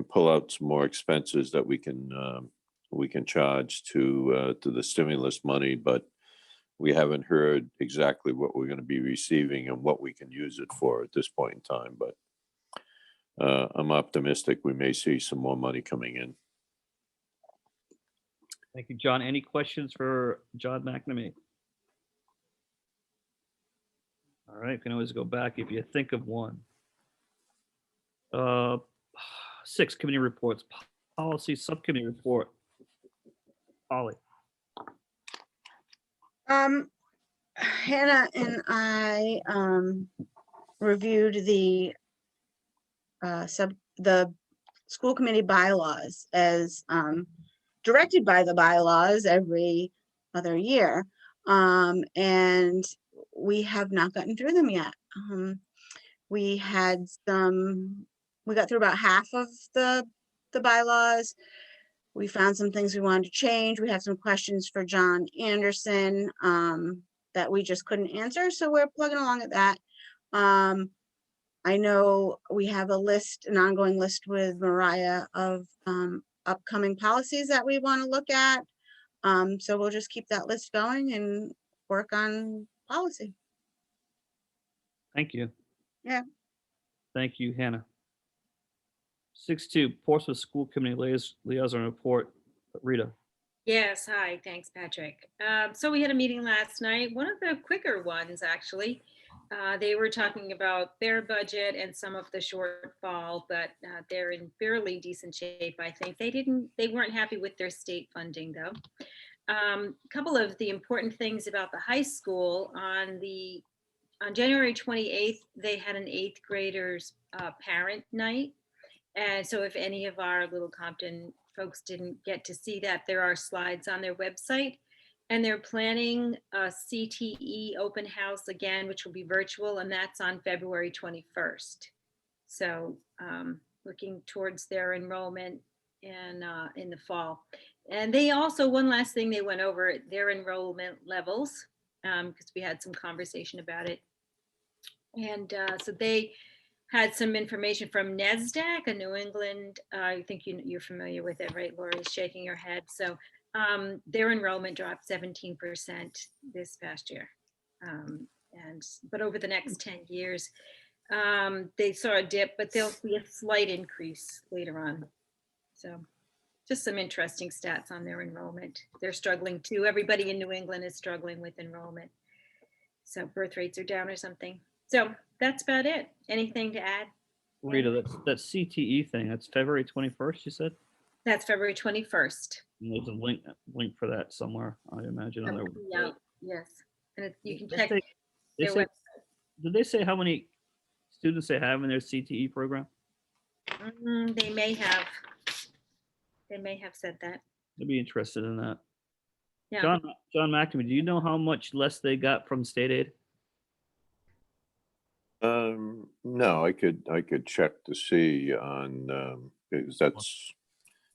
pull out some more expenses that we can charge to the stimulus money, but we haven't heard exactly what we're going to be receiving and what we can use it for at this point in time. But I'm optimistic we may see some more money coming in. Thank you, John. Any questions for John McNamee? All right, you can always go back if you think of one. 6, committee reports. Policy subcommittee report. Polly. Hannah and I reviewed the the school committee bylaws as directed by the bylaws every other year. And we have not gotten through them yet. We got through about half of the bylaws. We found some things we wanted to change. We have some questions for John Anderson that we just couldn't answer. So we're plugging along at that. I know we have an ongoing list with Mariah of upcoming policies that we want to look at. So we'll just keep that list going and work on policy. Thank you. Yeah. Thank you, Hannah. 6.2, Portsmouth School Committee Liaison Report. Rita. Yes, hi, thanks, Patrick. So we had a meeting last night, one of the quicker ones, actually. They were talking about their budget and some of the shortfall, but they're in fairly decent shape, I think. They weren't happy with their state funding, though. A couple of the important things about the high school on January 28th, they had an 8th graders parent night. And so if any of our Little Compton folks didn't get to see that, there are slides on their website. And they're planning a Cte Open House again, which will be virtual, and that's on February 21st. So looking towards their enrollment in the fall. And they also, one last thing they went over, their enrollment levels, because we had some conversation about it. And so they had some information from NASDAQ, a New England, I think you're familiar with it, right? Lori's shaking her head. So their enrollment dropped 17% this past year. But over the next 10 years, they saw a dip, but they'll see a slight increase later on. So just some interesting stats on their enrollment. They're struggling too. Everybody in New England is struggling with enrollment. So birth rates are down or something. So that's about it. Anything to add? Rita, that CTE thing, that's February 21st, you said? That's February 21st. And there's a link for that somewhere, I imagine. On their Yeah, yes. And you can They check say- they their say- website. Did they say how many students they have in their CTE program? They may have said that. I'd be interested in that. Yeah. John McNamee, do you know how much less they got from state aid? No, I could check to see on, because that's,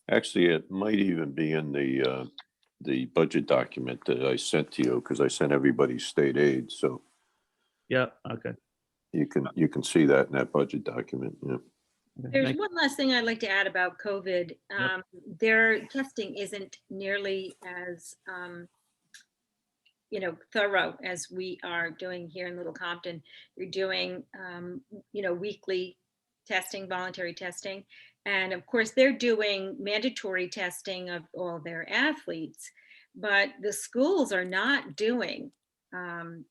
actually, it might even be in the budget document that I sent to you, because I sent everybody state aid, so Yeah, okay. you can see that in that budget document, yeah. Okay, There's thank- one last thing I'd like to add about COVID. Their testing isn't nearly as thorough as we are doing here in Little Compton. You're doing weekly testing, voluntary testing, and of course they're doing mandatory testing of all their athletes, but the schools are not doing.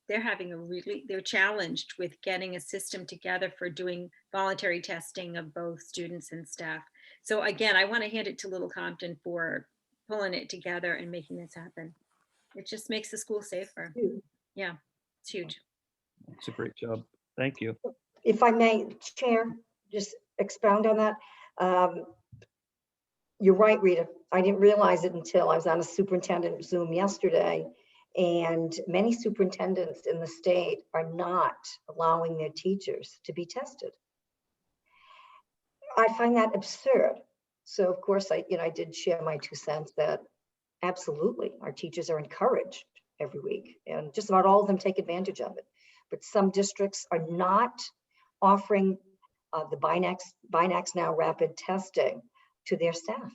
They're challenged with getting a system together for doing voluntary testing of both students and staff. So again, I want to hand it to Little Compton for pulling it together and making this happen. It just makes the school safer. Yeah, it's huge. It's a great job. Thank you. If I may, Chair, just expound on that. You're right, Rita. I didn't realize it until I was on a superintendent Zoom yesterday, and many superintendents in the state are not allowing their teachers to be tested. I find that absurd. So of course, I did share my 2 cents that absolutely our teachers are encouraged every week, and just about all of them take advantage of it. But some districts are not offering the Binax Now rapid testing to their staff.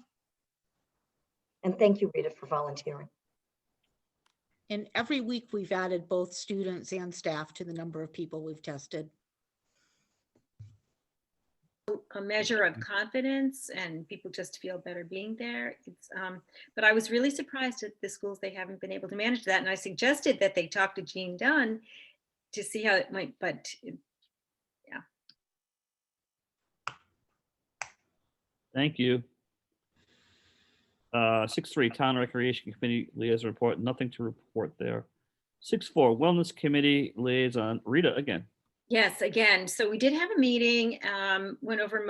And thank you, Rita, for volunteering. And every week we've added both students and staff to the number of people we've tested. A measure of confidence, and people just feel better being there. But I was really surprised at the schools they haven't been able to manage that, and I suggested that they talk to Jean Dunn to see how it might. But yeah. Thank you. 6.3, Town Recreation Committee Liaison Report. Nothing to report there. 6-4 Wellness Committee Liaison, Rita again. Yes, again, so we did have a meeting, went over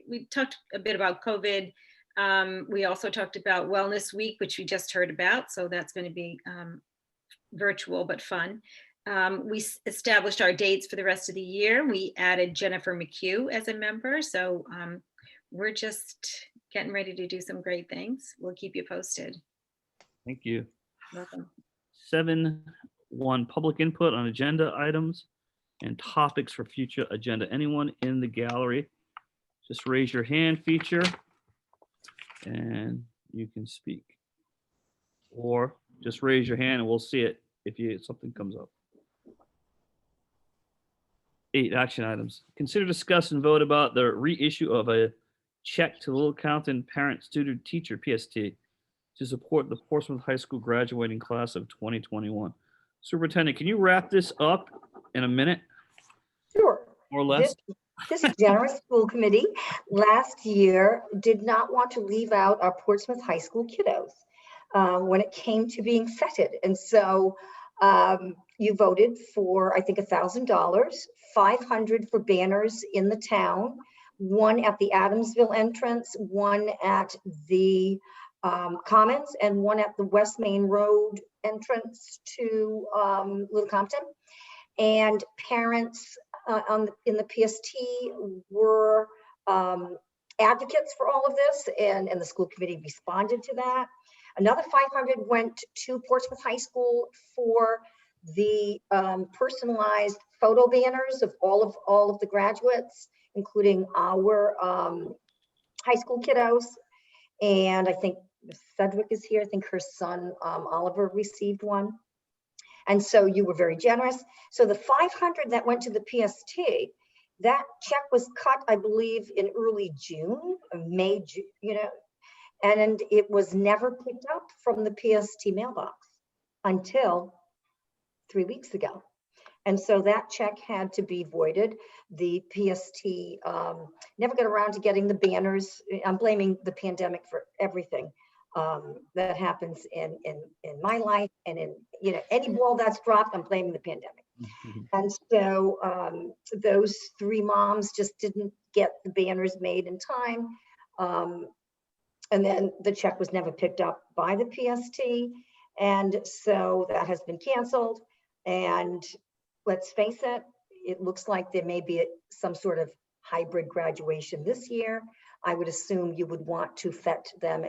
we talked a bit about COVID. We also talked about Wellness Week, which we just heard about, so that's going to be virtual but fun. We established our dates for the rest of the year. We added Jennifer McHugh as a member, so we're just getting ready to do some great things. We'll keep you posted. Thank you. Welcome. 7-1 Public input on agenda items and topics for future agenda. Anyone in the gallery, just raise your hand feature and you can speak. Or just raise your hand and we'll see it if something comes up. 8 action items. Consider, discuss, and vote about the reissue of a check to Little Compton Parent Student Teacher PST to support the Portsmouth High School graduating class of 2021. Superintendent, can you wrap this up in a minute Sure. or less? This generous school committee last year did not want to leave out our Portsmouth High School kiddos when it came to being feted. And so you voted for, I think, $1,000, $500 for banners in the town, one at the Adamsville entrance, one at the Commons, and one at the West Main Road entrance to Little Compton. And parents in the PST were advocates for all of this, and the school committee responded to that. Another $500 went to Portsmouth High School for the personalized photo banners of all of the graduates, including our high school kiddos. And I think Sedgwick is here. I think her son Oliver received one. And so you were very generous. So the $500 that went to the PST, that check was cut, I believe, in early June, May, and it was never picked up from the PST mailbox until 3 weeks ago. And so that check had to be voided. The PST never got around to getting the banners. I'm blaming the pandemic for everything that happens in my life, and in any ball that's dropped, I'm blaming the pandemic. And so those 3 moms just didn't get the banners made in time. And then the check was never picked up by the PST. And so that has been canceled. And let's face it, it looks like there may be some sort of hybrid graduation this year. I would assume you would want to fet them,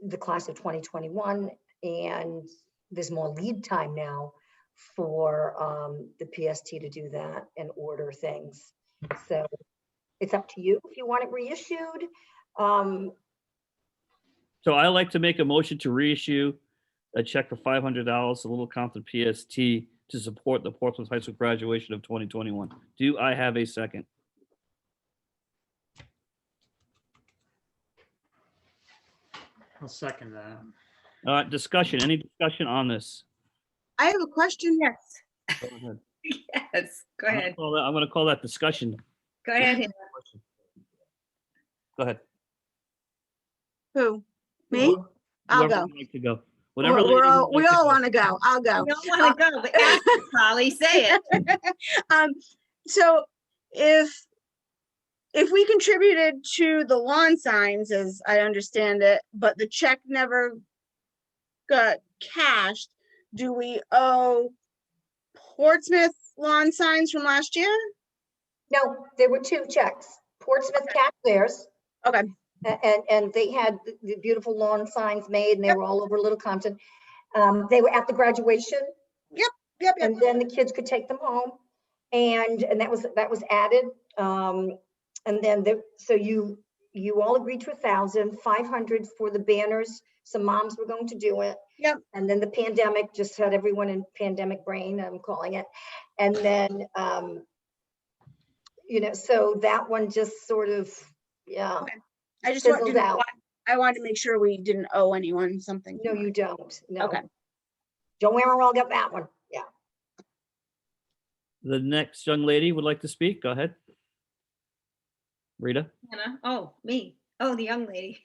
the class of 2021, and there's more lead time now for the PST to do that and order things. So it's up to you if you want it reissued. So I like to make a motion to reissue a check for $500 to Little Compton PST to support the Portsmouth High School graduation of 2021. Do I have a second? I'll second that. Discussion. Any discussion on this? I have a question. Yes. Go ahead. Yes, go ahead. I'm going to call that discussion. Go ahead. Hannah. Go ahead. Who? Me? I'll Whoever go. would like to go. Whatever. We lady all would like to go. want to go. I'll go. We don't want to go, but ask it, Polly, say it. So if we contributed to the lawn signs, as I understand it, but the check never got cashed, do we owe Portsmouth lawn signs from last year? No, there were 2 checks. Portsmouth cashed theirs. Okay. And they had the beautiful lawn signs made, and they were all over Little Compton. They were at the graduation. Yep. And then the kids could take them home, and that was added. And then so you all agreed to $1,000, $500 for the banners. Some moms were going to do it. Yep. And then the pandemic just had everyone in pandemic brain, I'm calling it. And then so that one just sort of, yeah. Okay. I just fizzled out. wanted to make sure we didn't owe anyone something. No, you don't. No. Okay. Joanne all got that one. Yeah. The next young lady would like to speak. Go ahead. Rita. Hannah. Oh, me. Oh, the young lady.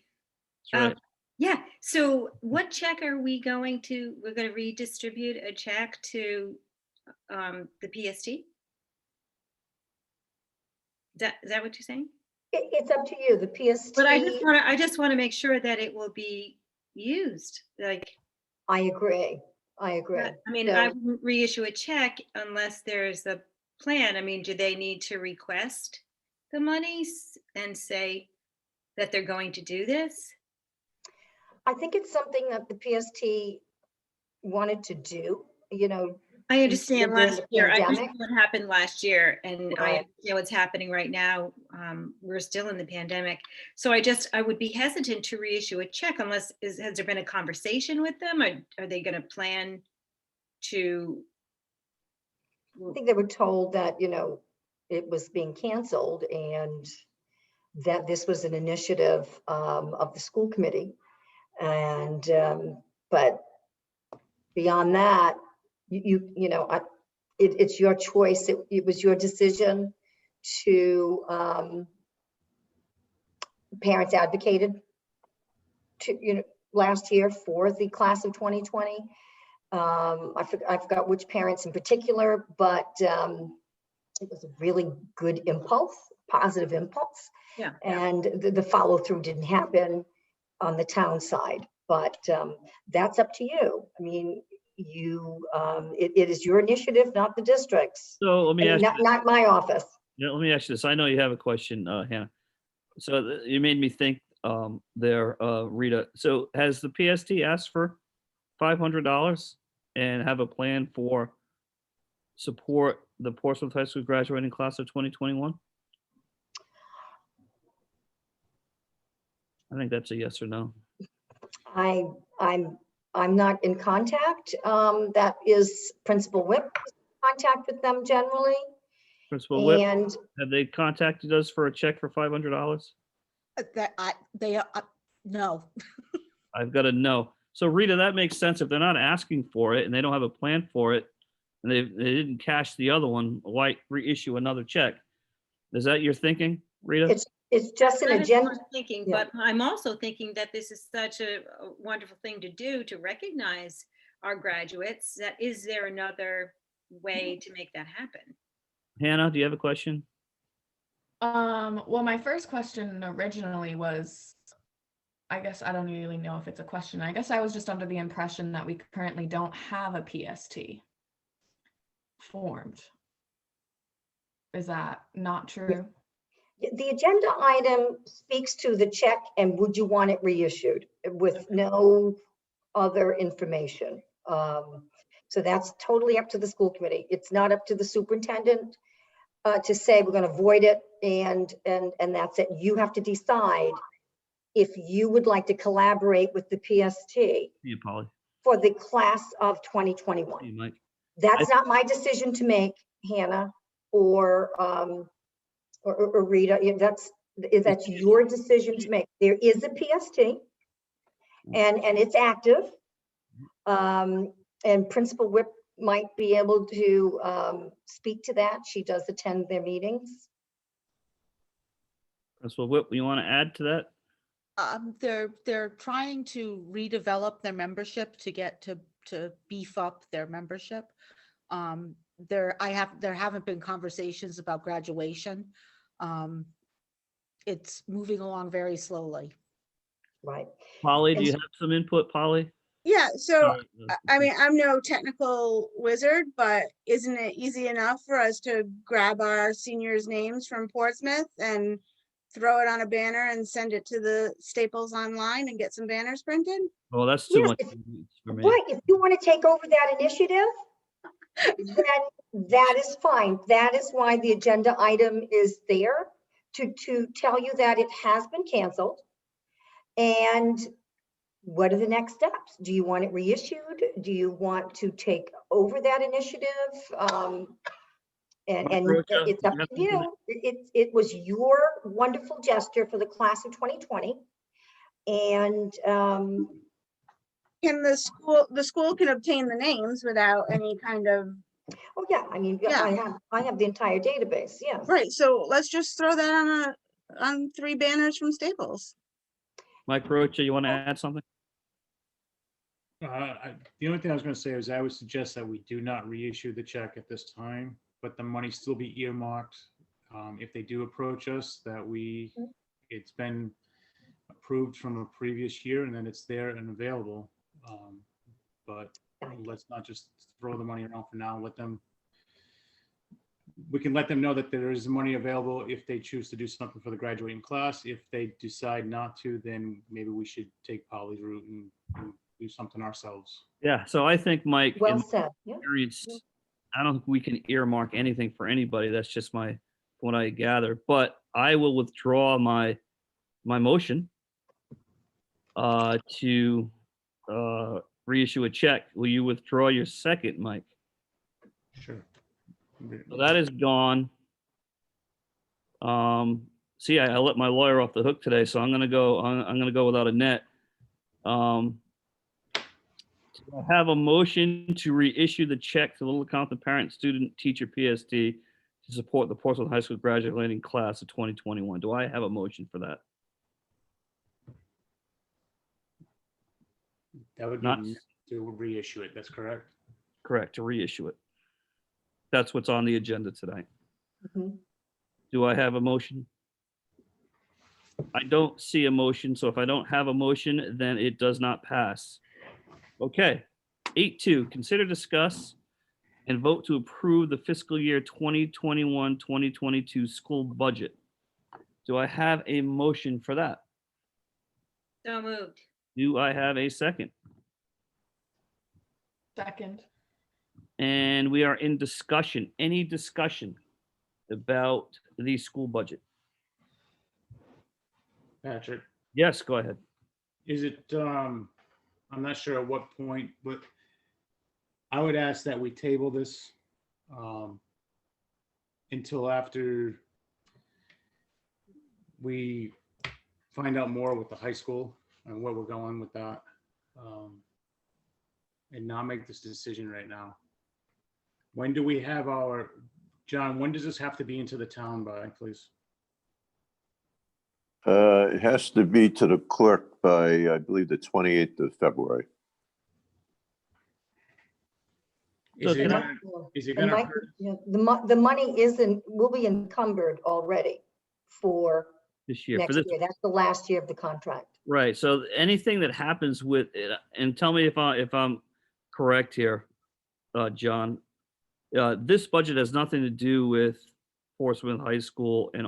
That's right. Yeah, So what check are we going to, we're going to redistribute a check to the PST? Is that what you're saying? It's up to you, the PST. But I just want to make sure that it will be used. Like, I agree. I mean, I wouldn't reissue a check unless there's a plan. I mean, do they need to request the monies and say that they're going to do this? I think it's something that the PST wanted to do, you know. I understand during last the year. I pandemic. understand what happened last year, and I Right. understand what's happening right now. We're still in the pandemic. So I would be hesitant to reissue a check unless, has there been a conversation with them? Are they going to plan to? I think they were told that, you know, it was being canceled and that this was an initiative of the school committee. And, but beyond that, you know, it's your choice. It was your decision to, parents advocated to, you know, last year for the class of 2020. I forgot which parents in particular, but it was a really good impulse, positive impulse. Yeah. And the follow through didn't happen on the town side, but that's up to you. I mean, it is your initiative, not the district's. So let me ask you, Not my office. yeah, let me ask you this. I know you have a question, Hannah. So you made me think there, Rita. So has the PST asked for $500 and have a plan for support the Portsmouth High School graduating class of 2021? I think that's a yes or no. I'm not in contact. That is Principal Whip contact with them generally. Principal Whip, And have they contacted us for a check for $500? No. I've got a no. So Rita, that makes sense. If they're not asking for it and they don't have a plan for it, and they didn't cash the other one, why reissue another check? Is that your thinking, Rita? it's just an That is agenda. what I'm thinking, Yeah. but I'm also thinking that this is such a wonderful thing to do to recognize our graduates. That is there another way to make that happen? Hannah, do you have a question? Well, my first question originally was, I guess I don't really know if it's a question. I guess I was just under the impression that we currently don't have a PST formed. Is that not true? The agenda item speaks to the check and would you want it reissued with no other information. So that's totally up to the school committee. It's not up to the superintendent to say we're going to void it and that's it. You have to decide if you would like to collaborate with the PST You, Polly. for the class of 2021. You, Mike. That's not my decision to make, Hannah, or Rita. That's your decision to make. There is a PST, and it's active. And Principal Whip might be able to speak to that. She does attend their meetings. Principal Whip, you want to add to that? They're trying to redevelop their membership to get to beef up their membership. There haven't been conversations about graduation. It's moving along very slowly. Right. Polly, do you have some input, Polly? Yeah, so Sorry, I mean, I'm no technical wizard, but isn't it easy enough for us to grab our seniors' names from Portsmouth and throw it on a banner and send it to the Staples online and get some banners printed? well, that's too Yes, much for me. Right. If you want to take over that initiative, then that is fine. That is why the agenda item is there to tell you that it has been canceled. And what are the next steps? Do you want it reissued? Do you want to take over that initiative? And Rocha, it's up you have to something to- you. It was your wonderful gesture for the class of 2020. And Can the school can obtain the names without any kind of, oh yeah, I mean, Yeah. I have the entire database. Yes. right, so let's just throw that on 3 banners from Staples. Mike Rocha, you want to add something? The only thing I was going to say is I would suggest that we do not reissue the check at this time, but the money still be earmarked. If they do approach us, that it's been approved from a previous year and then it's there and available. But let's not just throw the money around for now. We can let them know that there is money available if they choose to do something for the graduating class. If they decide not to, then maybe we should take Polly's route and do something ourselves. Yeah, so I think, Mike, in Well my said. Yeah. experience, I don't think we can earmark anything for anybody. That's just what I gather. But I will withdraw my motion to reissue a check. Will you withdraw your second, Mike? Sure. So that is gone. See, I let my lawyer off the hook today, so I'm gonna go without a net. So I have a motion to reissue the check to Little Compton Parent Student Teacher PSD to support the Portsmouth High School graduating class of 2021. Do I have a motion for that? That would Not be to reissue it. That's correct. correct, to reissue it. That's what's on the agenda tonight. Mhm. Do I have a motion? I don't see a motion, so if I don't have a motion, then it does not pass. Okay. 8.2, consider, discuss, and vote to approve the fiscal year 2021-2022 school budget. Do I have a motion for that? So moved. Do I have a second? Second. And we are in discussion. Any discussion about the school budget? Patrick, Yes, go ahead. is it, I'm not sure at what point, but I would ask that we table this until after we find out more with the high school and where we're going with that. And not make this decision right now. When do we have John, when does this have to be into the town by, please? It has to be to the clerk by, I believe, the 28th of February. Is it can I- gonna, is it And gonna Mike, hurt? the money will be encumbered already for This year, for next this, year. That's the last year of the contract. right? So anything that happens with it, and tell me if I'm correct here, John. This budget has nothing to do with Portsmouth High School and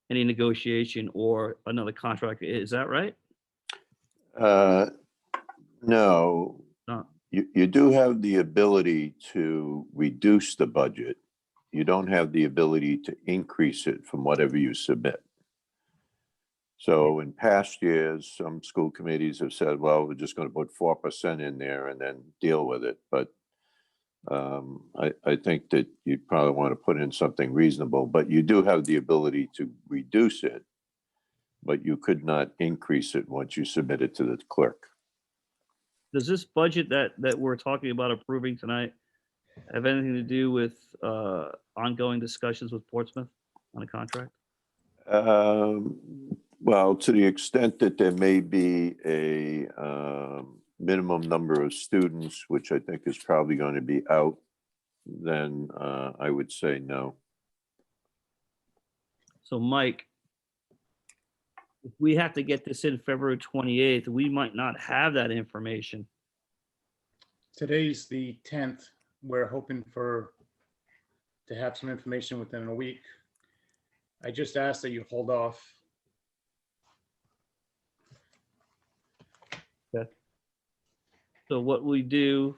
any negotiation or another contract. Is that right? No, No. you do have the ability to reduce the budget. You don't have the ability to increase it from whatever you submit. So in past years, some school committees have said, well, we're just going to put 4% in there and then deal with it. But I think that you probably want to put in something reasonable, but you do have the ability to reduce it, but you could not increase it once you submit it to the clerk. Does this budget that we're talking about approving tonight have anything to do with ongoing discussions with Portsmouth on a contract? Well, to the extent that there may be a minimum number of students, which I think is probably going to be out, then I would say no. So, Mike, if we have to get this in February 28th, we might not have that information. Today's the 10th. We're hoping to have some information within a week. I just ask that you hold off. Okay. So what we do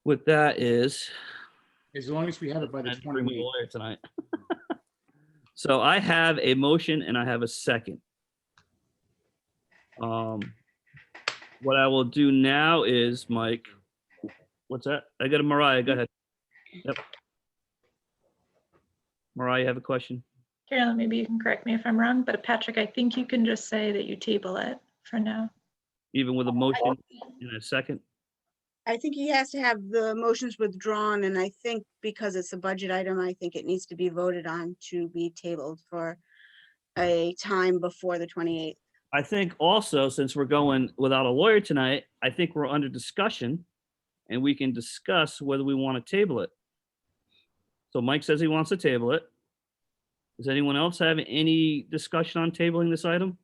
with that is, As long as we have it by the I bring my 28th. lawyer tonight. So I have a motion and I have a second. What I will do now is, Mike, what's that? I got a Mariah, go ahead. Yep. Mariah, you have a question? Carolyn, maybe you can correct me if I'm wrong, but Patrick, I think you can just say that you table it for now. Even with a motion in a second? I think he has to have the motions withdrawn, and I think because it's a budget item, I think it needs to be voted on to be tabled for a time before the 28th. I think also, since we're going without a lawyer tonight, I think we're under discussion and we can discuss whether we want to table it. So Mike says he wants to table it. Does anyone else have any discussion on tabling this item?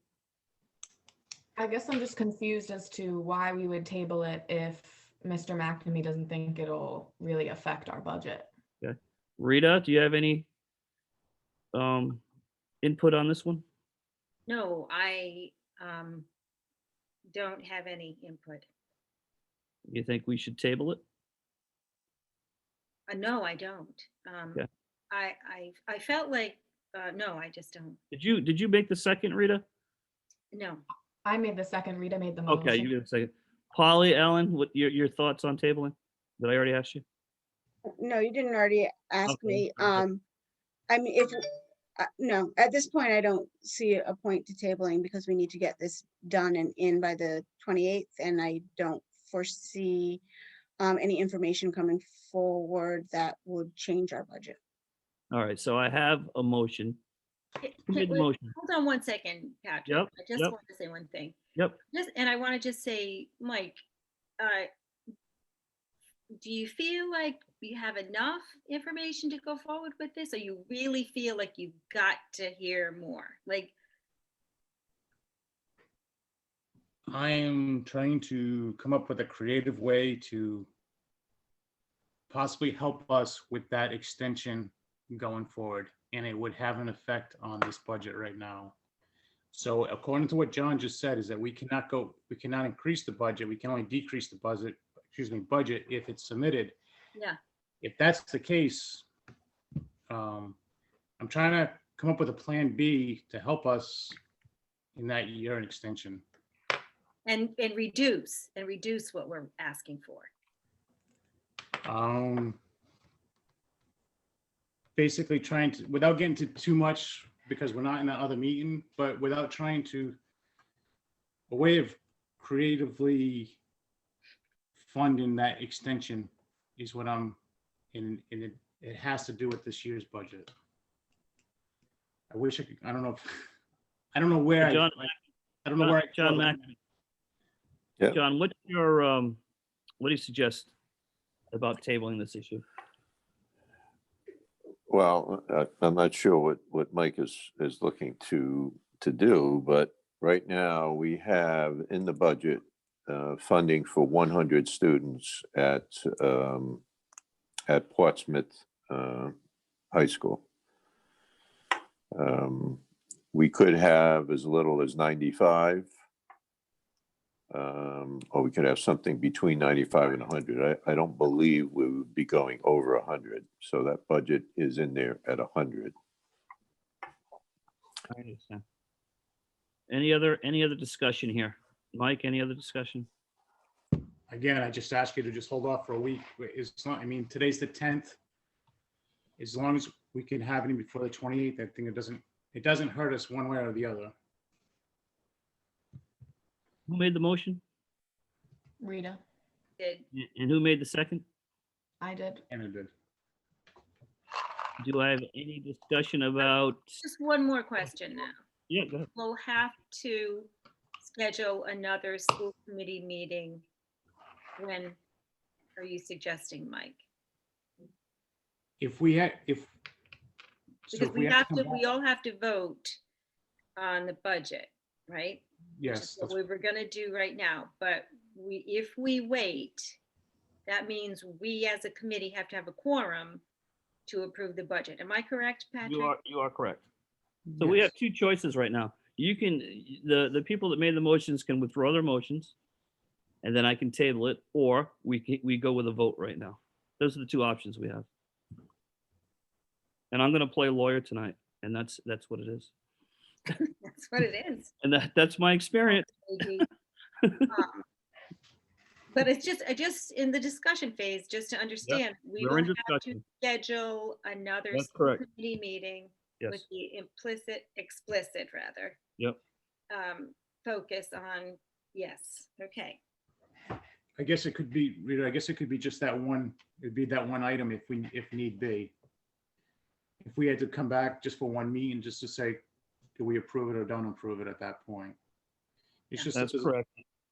I guess I'm just confused as to why we would table it if Mr. McNamee doesn't think it'll really affect our budget. Okay. Rita, do you have any input on this one? No, I don't have any input. You think we should table it? No, I don't. Okay. I felt like, no, I just don't. Did you make the second, Rita? No. I made the second, Rita made the motion. Okay, you did a second. Polly, Ellen, what your thoughts on tabling? Did I already ask you? No, you didn't already ask Okay, me. okay. I mean, if, no, at this point, I don't see a point to tabling because we need to get this done and in by the 28th, and I don't foresee any information coming forward that would change our budget. All right, so I have a motion. Who made the Wait, motion? hold on one second, Patrick. Yep, I just yep. want to say one thing. Yep. And I want to just say, Mike, do you feel like you have enough information to go forward with this, or you really feel like you've got to hear more? Like, I am trying to come up with a creative way to possibly help us with that extension going forward, and it would have an effect on this budget right now. So according to what John just said, is that we cannot increase the budget. We can only decrease the budget if it's submitted. yeah. If that's the case, I'm trying to come up with a plan B to help us in that year extension. And reduce what we're asking for. Basically trying to, without getting to too much, because we're not in that other meeting, but without trying to, a way of creatively funding that extension is what I'm in, and it has to do with this year's budget. I wish I could, I don't know where John, I don't know where John Mack. Yeah. John, what's your what do you suggest about tabling this issue? Well, I'm not sure what Mike is looking to do, but right now we have in the budget funding for 100 students at Portsmouth High School. We could have as little as 95, or we could have something between 95 and 100. I don't believe we would be going over 100. So that budget is in there at 100. I understand. Any other discussion here? Mike, any other discussion? Again, I just ask you to just hold off for a week. It's not, I mean, today's the 10th. As long as we can have it before the 28th, I think it doesn't hurt us one way or the other. Who made the motion? Rita, And who made the second? I did. And it did. Do I have any discussion about? Just one more question now. Yeah, go ahead. We'll have to schedule another school committee meeting. When are you suggesting, Mike? If we had, Because we all have to vote on the budget, right? yes, Which is what we were gonna do right now, but if we wait, that means we as a committee have to have a quorum to approve the budget. Am I correct, Patrick? You are correct. So we have two choices right now. You can, the people that made the motions can withdraw their motions, and then I can table it, or we go with a vote right now. Those are the two options we have. And I'm gonna play lawyer tonight, and that's what it is. That's what it is. And that's my experience. But it's just in the discussion phase, just to understand, we we're will in have to discussion. schedule another That's school correct. committee meeting Yes. with the explicit rather, Yep. focus on, yes, okay. I guess it could be, Rita, I guess it could be just that one, it'd be that one item if need be. If we had to come back just for one meeting, just to say, do we approve it or don't approve it at that point? It's just That's that correct.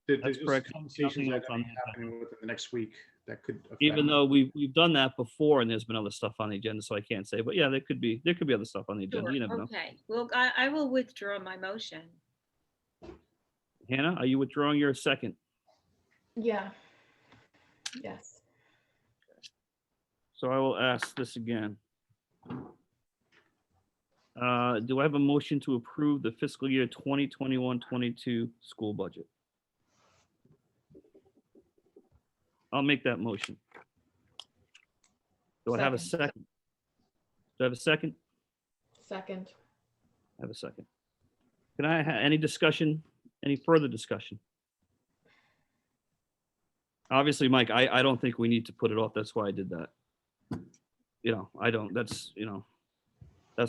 there's That's just correct. conversations Nothing that else are on gonna be the happening within the next week that could affect. Even though we've done that before and there's been other stuff on the agenda, so I can't say, but yeah, there could be other stuff on the agenda. Sure, You never know. okay. Well, I will withdraw my motion. Hannah, are you withdrawing your second? Yeah. Yes. So I will ask this again. Do I have a motion to approve the fiscal year 2021-22 school budget? I'll make that motion. Do I have a Second. second? Do I have a second? Second. I have a second. Can I have any discussion, any further discussion? Obviously, Mike, I don't think we need to put it off. That's why I did that. I don't, that's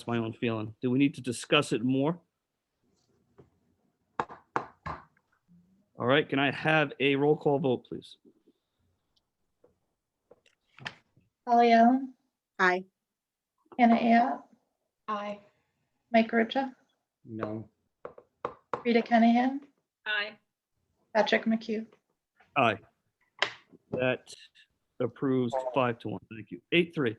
my own feeling. Do we need to discuss it more? All right, can I have a roll call vote, please? Holly Allen, Aye. Hannah App, Aye. Mike Rocha, No, Rita Kennahan, Aye. Patrick McHugh. Aye. That approves 5-1. Thank you. 8-3.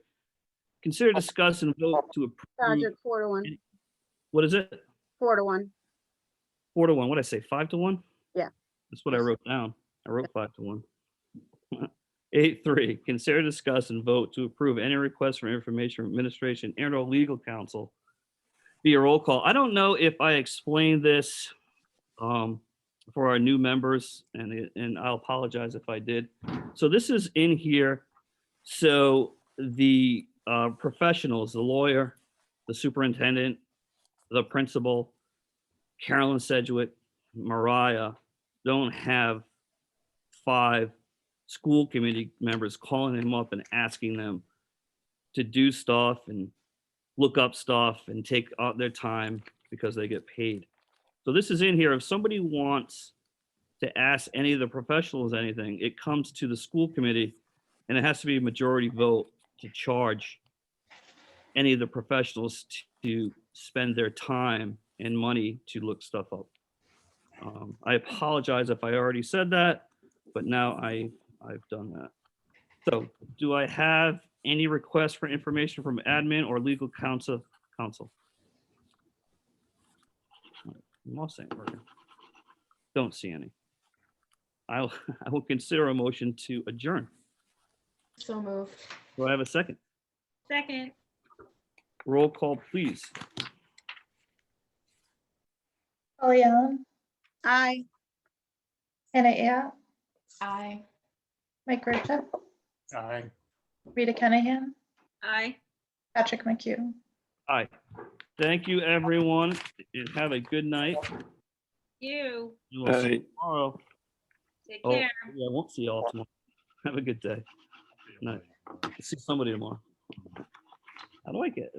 Consider, discuss, and vote to approve. Patrick, 4-1, What is it? 4-1. 4-1. What did I say? 5-1? Yeah. That's what I wrote down. I wrote 5-1. 8-3. Consider, discuss, and vote to approve any request for information from administration and/or legal counsel via roll call. I don't know if I explained this for our new members, and I'll apologize if I did. So this is in here. So the professionals, the lawyer, the superintendent, the principal, Carolyn Sedgwick, Mariah, don't have 5 school committee members calling them up and asking them to do stuff and look up stuff and take out their time because they get paid. So this is in here. If somebody wants to ask any of the professionals anything, it comes to the school committee and it has to be a majority vote to charge any of the professionals to spend their time and money to look stuff up. I apologize if I already said that, but now I've done that. So do I have any requests for information from admin or legal counsel? Mouse ain't working. Don't see any. I will consider a motion to adjourn. So moved. Do I have a second? Second. Roll call, please. Holly Allen, Aye. Hannah App, Aye. Mike Rocha, aye. Rita Kennahan, Aye. Patrick McHugh. Aye. Thank you, everyone, and have a good night. You. We will see you Aye. tomorrow. Take Oh, care. yeah, I won't see you all tomorrow. Have a good day. Night. See somebody tomorrow. How do I get